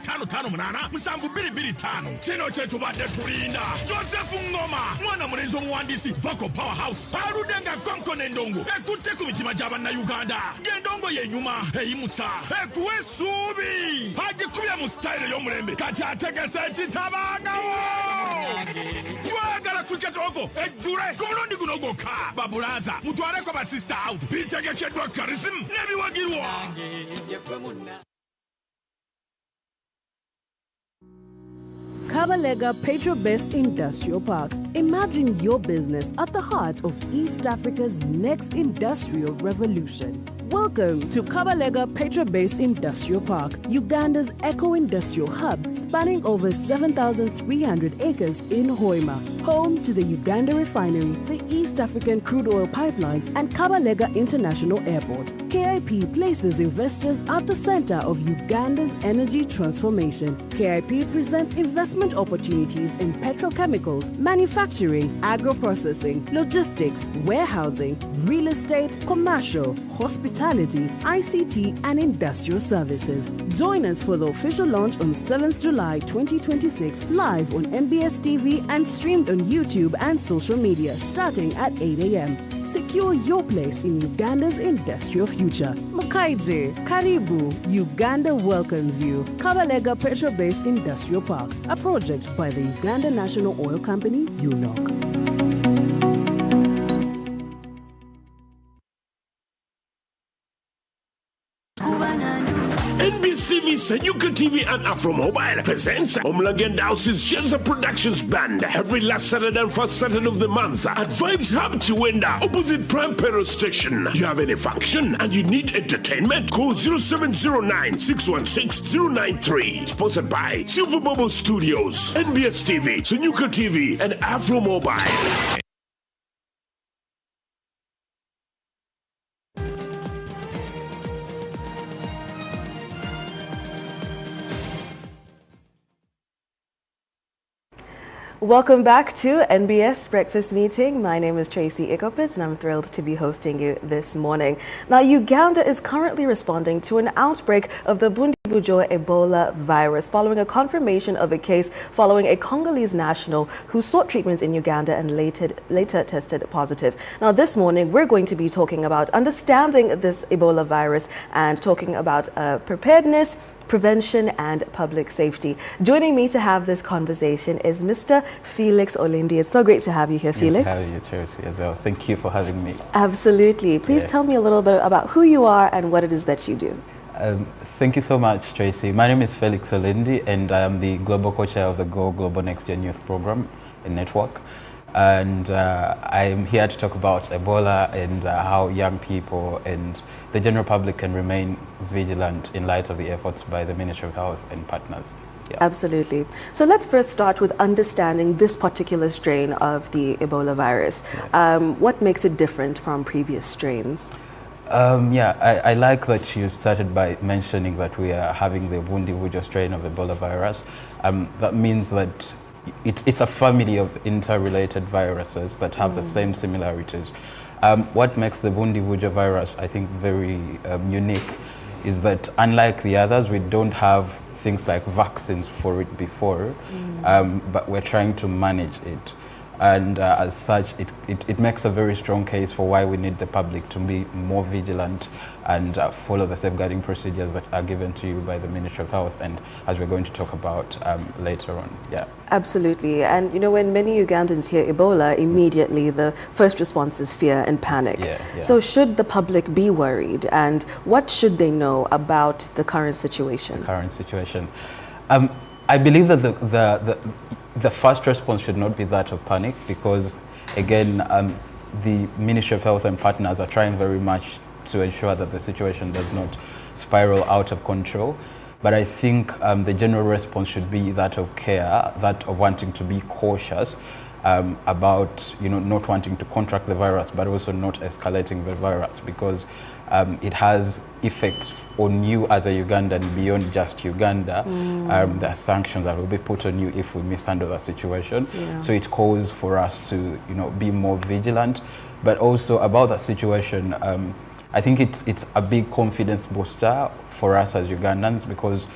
72225 kino kyetu badde tulinda Joseph Ngoma mwana mulenzo muwandisi Vocal Powerhouse aludenga konko n'endongo ekutte ku mitima gy'abanna Uganda gendongo yenyuma eyimusa ekuwe suubi agikubye mu style y'omulembe kati ategese ekitabangawo twagala cricket ovo ejjule ku mulundi guno gwokka babulaza mutwaleko ba sister out bitegekeddwa charism n'ebiwagirwa. Kabalega Petro-Best Industrial Park. Imagine your business at the heart of East Africa's next industrial revolution. Welcome to Kabalega Petro-Base Industrial Park, Uganda's eco-industrial hub spanning over 7,300 acres in Hoima, home to the Uganda Refinery, the East African Crude Oil Pipeline, and Kabalega International Airport. KIP places investors at the center of Uganda's energy transformation. KIP presents investment opportunities in petrochemicals, manufacturing, agro-processing, logistics, warehousing, real estate, commercial, hospitality, ICT, and industrial services. Join us for the official launch on 7th July 2026, live on NBS TV and streamed on YouTube and social media starting at 8 a.m. Secure your place in Uganda's industrial future. Makaije, Karibu, Uganda welcomes you. Kabalega Petro-Base Industrial Park, a project by the Uganda National Oil Company, UNOC. NBS TV, Senyuka TV, and Afro Mobile presents Omlagen House's Chenza Productions Band every last Saturday and first Saturday of the month at Vibes Hub Chiwenda, opposite Prime Petrol Station. You have any function and you need entertainment? Call 0709 616 093. Sponsored by Silver Bubble Studios, NBS TV, Senyuka TV, and Afro Mobile. Welcome back to NBS Breakfast Meeting. My name is Tracy Ikopitz and I'm thrilled to be hosting you this morning. Now, Uganda is currently responding to an outbreak of the Bundibujo Ebola virus following a confirmation of a case following a Congolese national who sought treatment in Uganda and later tested positive. Now, this morning, we're going to be talking about understanding this Ebola virus and talking about preparedness, prevention and public safety. Joining me to have this conversation is Mr. Felix Olindi. It's so great to have you here, Felix. Nice to have you, Tracy, as well. Thank you for having me. Absolutely. Please tell me a little bit about who you are and what it is that you do. Thank you so much, Tracy. My name is Felix Olindi, and I am the Global Co-Chair of the Go Global Next Gen Youth Program and Network. And I'm here to talk about Ebola and how young people and the general public can remain vigilant in light of the efforts by the Ministry of Health and partners. Yeah. Absolutely. So let's first start with understanding this particular strain of the Ebola virus. What makes it different from previous strains? I like that you started by mentioning that we are having the Bundibujo strain of Ebola virus. That means that it's a family of interrelated viruses that have the same similarities. What makes the Bundibujo virus, I think, very unique is that unlike the others, we don't have things like vaccines for it before, but we're trying to manage it. And as such, it makes a very strong case for why we need the public to be more vigilant and follow the safeguarding procedures that are given to you by the Ministry of Health, and as we're going to talk about later on. Yeah. Absolutely. And you know, when many Ugandans hear Ebola, immediately the first response is fear and panic. So should the public be worried, and what should they know about the current situation? I believe that the first response should not be that of panic, because again, the Ministry of Health and partners are trying very much to ensure that the situation does not spiral out of control. But I think the general response should be that of care, that of wanting to be cautious about, you know, not wanting to contract the virus, but also not escalating the virus, because it has effects on you as a Ugandan beyond just Uganda. There are sanctions that will be put on you if we mishandle the situation. So it calls for us to, you know, be more vigilant. But also about the situation, I think it's a big confidence booster for us as Ugandans, because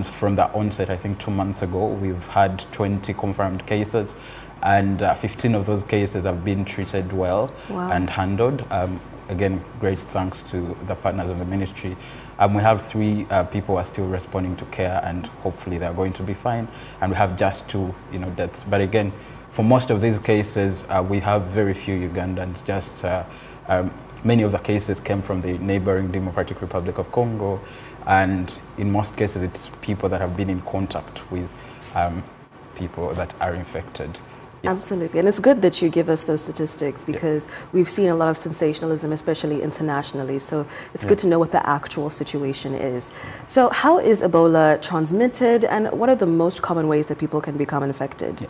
from the onset, I think 2 months ago, we've had 20 confirmed cases, and 15 of those cases have been treated well and handled. Again, great thanks to the partners of the ministry. We have 3 people who are still responding to care, and hopefully they're going to be fine. And we have just 2, you know, deaths. But again, for most of these cases, we have very few Ugandans. Just many of the cases came from the neighboring Democratic Republic of Congo, and in most cases, it's people that have been in contact with people that are infected. Absolutely. And it's good that you give us those statistics, because we've seen a lot of sensationalism, especially internationally. So it's good to know what the actual situation is. So how is Ebola transmitted, and what are the most common ways that people can become infected?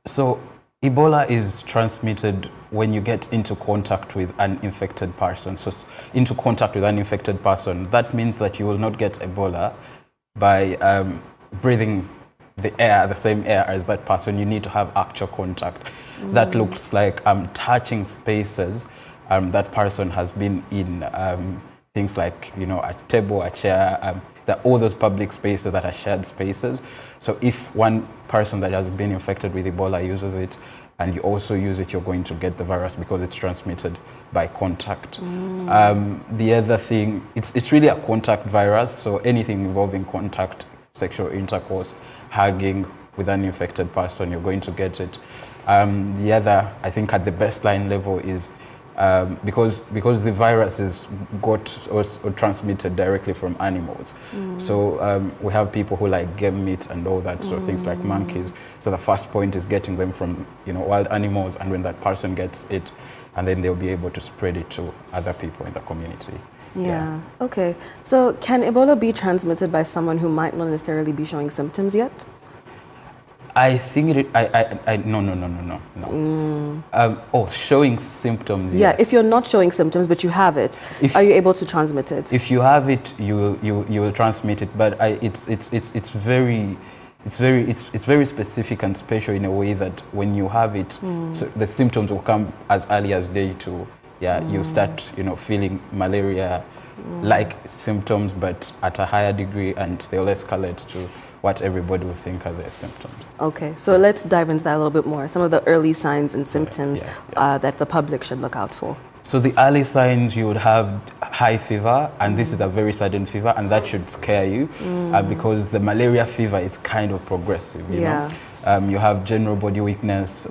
So Ebola is transmitted when you get into contact with an infected person. So into contact with an infected person, that means that you will not get Ebola by breathing the same air as that person. You need to have actual contact. That looks like touching spaces that person has been in, things like, you know, a table, a chair, all those public spaces that are shared spaces. So if one person that has been infected with Ebola uses it, and you also use it, you're going to get the virus, because it's transmitted by contact. The other thing, it's really a contact virus, so anything involving contact, sexual intercourse, hugging with an infected person, you're going to get it. The other, I think at the baseline level, is because the virus is got or transmitted directly from animals. So we have people who like game meat and all that, so things like monkeys. So the first point is getting them from, you know, wild animals, and when that person gets it, and then they'll be able to spread it to other people in the community. Okay. So can Ebola be transmitted by someone who might not necessarily be showing symptoms yet? I think no. Showing symptoms. Yeah, yes. If you're not showing symptoms but you have it, are you able to transmit it? If you have it, you will transmit it. But it's very specific and special in a way that when you have it, so the symptoms will come as early as day 2. You start, you know, feeling malaria-like symptoms, but at a higher degree, and they'll escalate to what everybody will think are their symptoms. Okay, so let's dive into that a little bit more. Some of the early signs and symptoms that the public should look out for. So the early signs, you would have high fever, and this is a very sudden fever, and that should scare you because the malaria fever is kind of progressive, you know. You have general body weakness,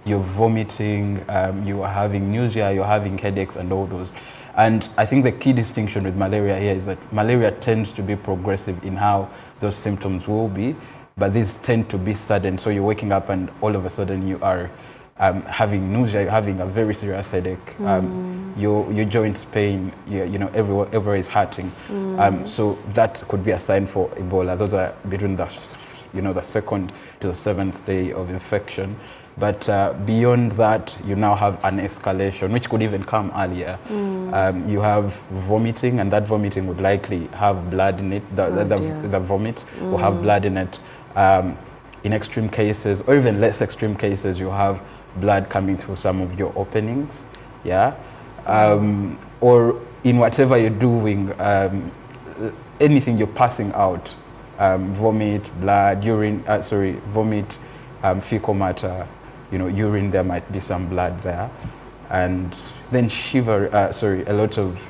you're vomiting, you are having nausea, you're having headaches and all those. And I think the key distinction with malaria here is that malaria tends to be progressive in how those symptoms will be, but these tend to be sudden. So you're waking up and all of a sudden you are having nausea, having a very serious headache, your joints pain, you know, everywhere is hurting. So that could be a sign for Ebola. Those are between the, you know, the 2nd to the 7th day of infection. But beyond that, you now have an escalation, which could even come earlier. You have vomiting, and that vomiting would likely have blood in it. The vomit will have blood in it. In extreme cases, or even less extreme cases, you have blood coming through some of your openings, yeah? Or in whatever you're doing, anything you're passing out, vomit, blood, urine, vomit, fecal matter, urine, there might be some blood there. And then a lot of,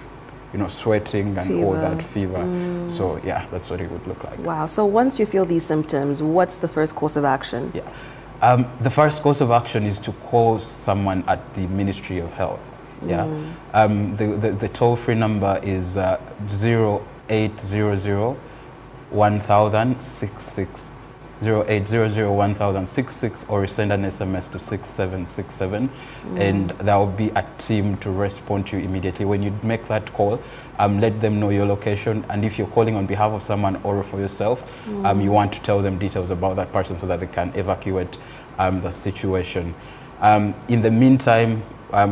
sweating and all that, fever. So yeah, that's what it would look like. Wow, so once you feel these symptoms, what's the first course of action? Yeah, the first course of action is to call someone at the Ministry of Health. Yeah, the toll-free number is 0800 1066. 0800 1066, or send an SMS to 6767, and there will be a team to respond to you immediately. When you make that call, let them know your location, and if you're calling on behalf of someone or for yourself, you want to tell them details about that person so that they can evacuate the situation. In the meantime,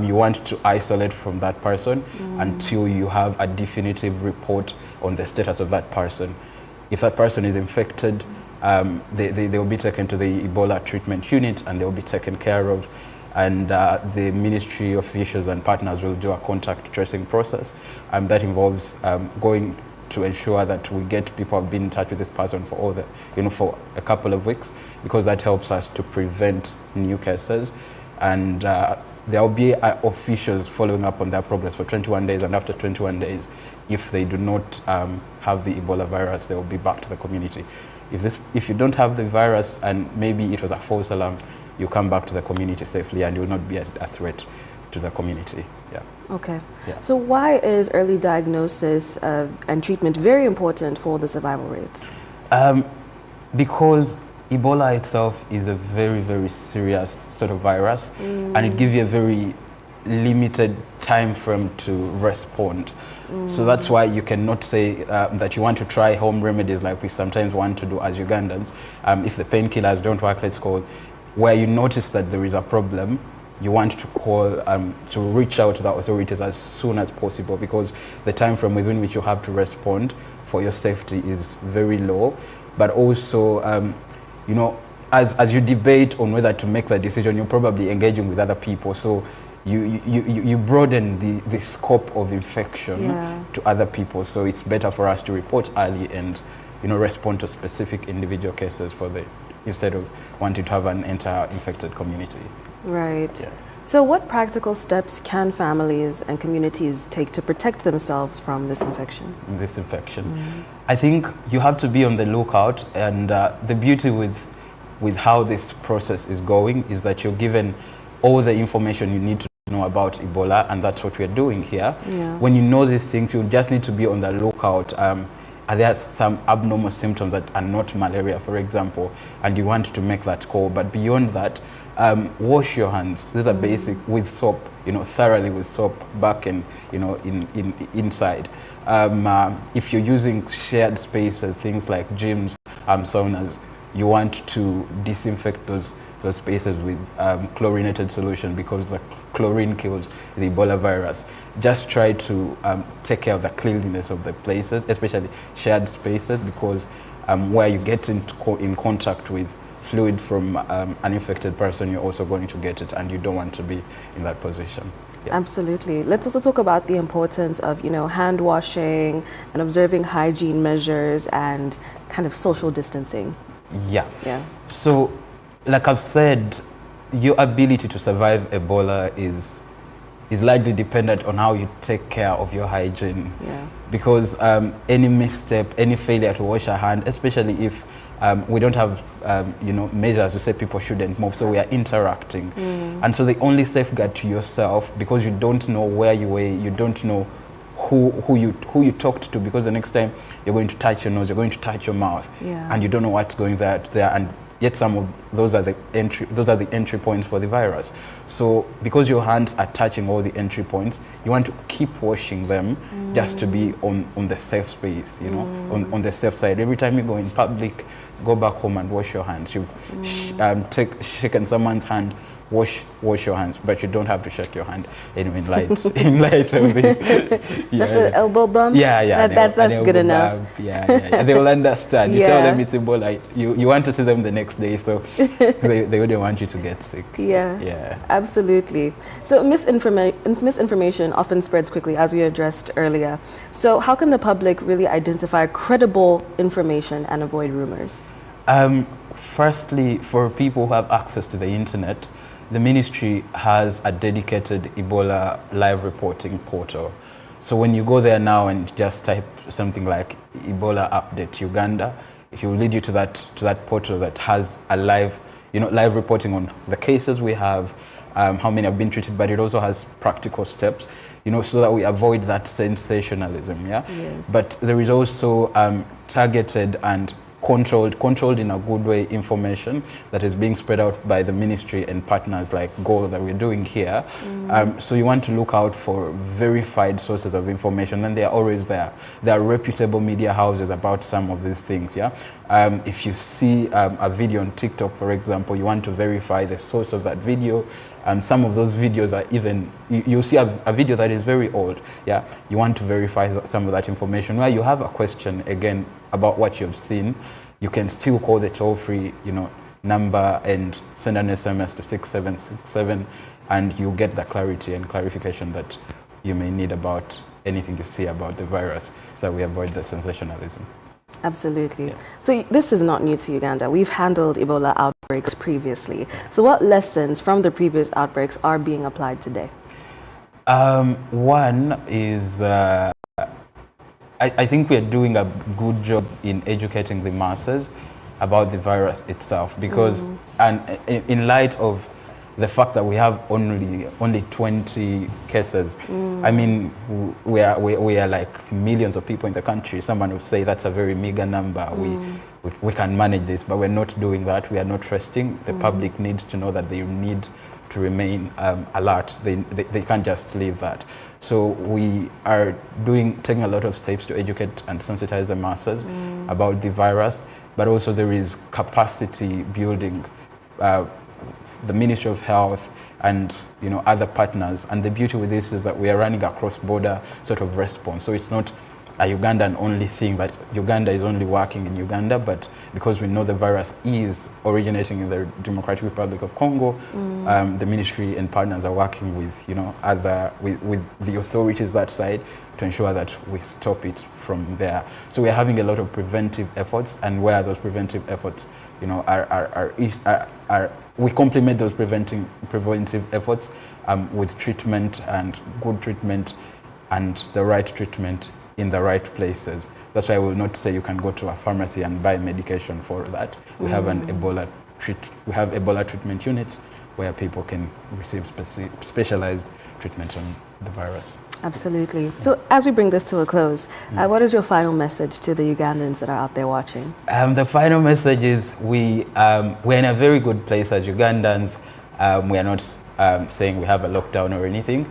you want to isolate from that person until you have a definitive report on the status of that person. If that person is infected, they will be taken to the Ebola treatment unit and they will be taken care of, and the ministry officials and partners will do a contact tracing process that involves going to ensure that we get people who have been in touch with this person for all the, for a couple of weeks, because that helps us to prevent new cases. And there will be officials following up on their progress for 21 days, and after 21 days, if they do not have the Ebola virus, they will be back to the community. If you don't have the virus and maybe it was a false alarm, you come back to the community safely and you will not be a threat to the community. Yeah. Okay. Yeah. So why is early diagnosis and treatment very important for the survival rate? Because Ebola itself is a very, very serious sort of virus, and it gives you a very limited time frame to respond. So that's why you cannot say that you want to try home remedies like we sometimes want to do as Ugandans. If the painkillers don't work, let's call, where you notice that there is a problem, you want to call, to reach out to the authorities as soon as possible, because the time frame within which you have to respond for your safety is very low. But also, as you debate on whether to make that decision, you're probably engaging with other people. So you broaden the scope of infection to other people. So it's better for us to report early and respond to specific individual cases instead of wanting to have an entire infected community. Right. Yeah. So what practical steps can families and communities take to protect themselves from this infection? I think you have to be on the lookout, and the beauty with how this process is going is that you're given all the information you need to know about Ebola, and that's what we're doing here. Yeah. When you know these things, you just need to be on the lookout. Are there some abnormal symptoms that are not malaria, for example, and you want to make that call? But beyond that, wash your hands. These are basic, with soap, thoroughly with soap, back and inside. If you're using shared spaces, things like gyms, saunas, you want to disinfect those spaces with chlorinated solution, because the chlorine kills the Ebola virus. Just try to take care of the cleanliness of the places, especially shared spaces, because where you get in contact with fluid from an infected person, you're also going to get it, and you don't want to be in that position. Yeah. Absolutely. Let's also talk about the importance of, hand washing and observing hygiene measures and kind of social distancing. Yeah. Yeah. So, like I've said, your ability to survive Ebola is largely dependent on how you take care of your hygiene. Yeah. Because any misstep, any failure to wash our hand, especially if we don't have measures to say people shouldn't move, so we are interacting. And so the only safeguard to yourself, because you don't know where you were, you don't know who you talked to, because the next time you're going to touch your nose, you're going to touch your mouth, and you don't know what's going there, and yet some of those are the entry points for the virus. So because your hands are touching all the entry points, you want to keep washing them just to be on the safe space, on the safe side. Every time you go in public, go back home and wash your hands. You've shaken someone's hand, wash your hands, but you don't have to shake your hand in light of it. Just an elbow bump? Yeah. That's good enough. Yeah. They will understand. You tell them it's Ebola. You want to see them the next day, so they wouldn't want you to get sick. Yeah. Absolutely. So misinformation often spreads quickly, as we addressed earlier. So how can the public really identify credible information and avoid rumors? Firstly, for people who have access to the internet, the ministry has a dedicated Ebola live reporting portal. So when you go there now and just type something like Ebola update Uganda, it will lead you to that portal that has a live reporting on the cases we have, how many have been treated, but it also has practical steps, so that we avoid that sensationalism. Yes. But there is also targeted and controlled in a good way information that is being spread out by the ministry and partners like GO that we're doing here. So you want to look out for verified sources of information, and they are always there. There are reputable media houses about some of these things. If you see a video on TikTok, for example, you want to verify the source of that video. Some of those videos are even, you'll see a video that is very old. You want to verify some of that information. Where you have a question, again, about what you've seen, you can still call the toll-free number and send an SMS to 6767, and you'll get the clarity and clarification that you may need about anything you see about the virus, so that we avoid the sensationalism. Absolutely. So this is not new to Uganda. We've handled Ebola outbreaks previously. So what lessons from the previous outbreaks are being applied today? One is, I think we are doing a good job in educating the masses about the virus itself, because and in light of the fact that we have only 20 cases, I mean, we are like millions of people in the country. Someone would say that's a very meager number. We can manage this, but we're not doing that. We are not resting. The public needs to know that they need to remain alert. They can't just leave that. So we are taking a lot of steps to educate and sensitize the masses about the virus, but also there is capacity building. The Ministry of Health and other partners, and the beauty with this is that we are running a cross-border sort of response. So it's not a Ugandan only thing, that Uganda is only working in Uganda, but because we know the virus is originating in the Democratic Republic of Congo, the ministry and partners are working with with the authorities that side to ensure that we stop it from there. So we're having a lot of preventive efforts, and where those preventive efforts we complement those preventive efforts with treatment, and good treatment and the right treatment in the right places. That's why I will not say you can go to a pharmacy and buy medication for that. We have Ebola treatment units where people can receive specialized treatment on the virus. Absolutely. So as we bring this to a close, what is your final message to the Ugandans that are out there watching? The final message is we're in a very good place as Ugandans. We are not saying we have a lockdown or anything.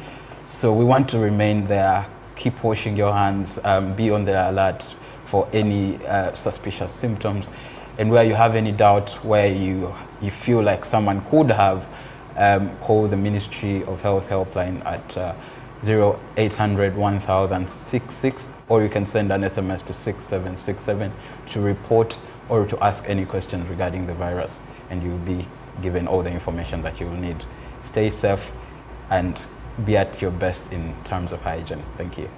So we want to remain there, keep washing your hands, be on the alert for any suspicious symptoms. And where you have any doubt, where you feel like someone could have, call the Ministry of Health helpline at 0800 1066, or you can send an SMS to 6767 to report or to ask any questions regarding the virus, and you'll be given all the information that you will need. Stay safe and be at your best in terms of hygiene. Thank you.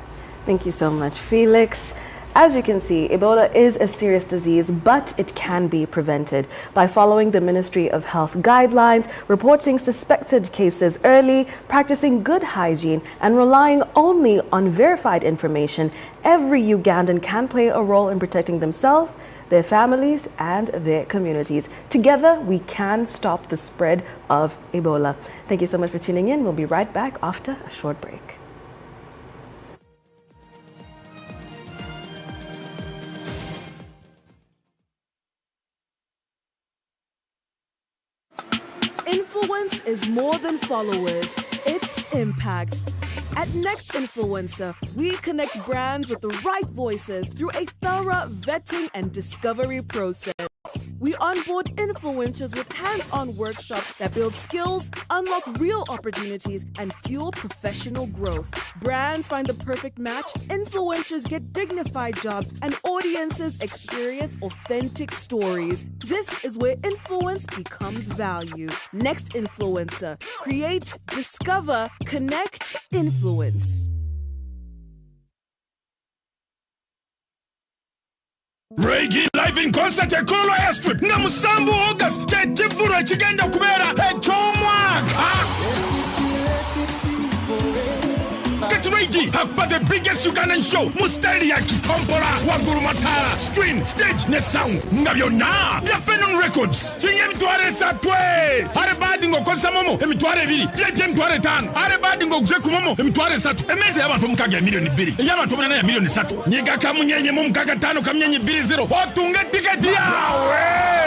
Thank you so much, Felix. As you can see, Ebola is a serious disease, but it can be prevented by following the Ministry of Health guidelines, reporting suspected cases early, practicing good hygiene, and relying only on verified information. Every Ugandan can play a role in protecting themselves, their families, and their communities. Together, we can stop the spread of Ebola. Thank you so much for tuning in. We'll be right back after a short break. Influence is more than followers, it's impact. At Next Influencer, we connect brands with the right voices through a thorough vetting and discovery process. Networks. We onboard influencers with hands-on workshops that build skills, unlock real opportunities, and fuel professional growth. Brands find the perfect match, influencers get dignified jobs, and audiences experience authentic stories. This is where influence becomes value. Next Influencer. Create, discover, connect, influence. Reggae live in concert at Kolo Airstrip. Namusambu August. Chefuro Chigenda Kubera. Get ready for the biggest Ugandan show. Mustali Kikompora, Waguru Matara. Screen, stage, ne sound. Ngabiona. Ya Fenon Records. Sinye mtuare satwe. Arebadi ngo konsa momo. Mtuare vili. Jeje mtuare tano. Arebadi ngo gzeku momo. Mtuare satu. Emeze yaba tumkage milioni bili. Yaba tumana ya milioni satu. Niga kamunyenye mumkaka tano kamnyenye bili zero. Otunge tiketi yawe.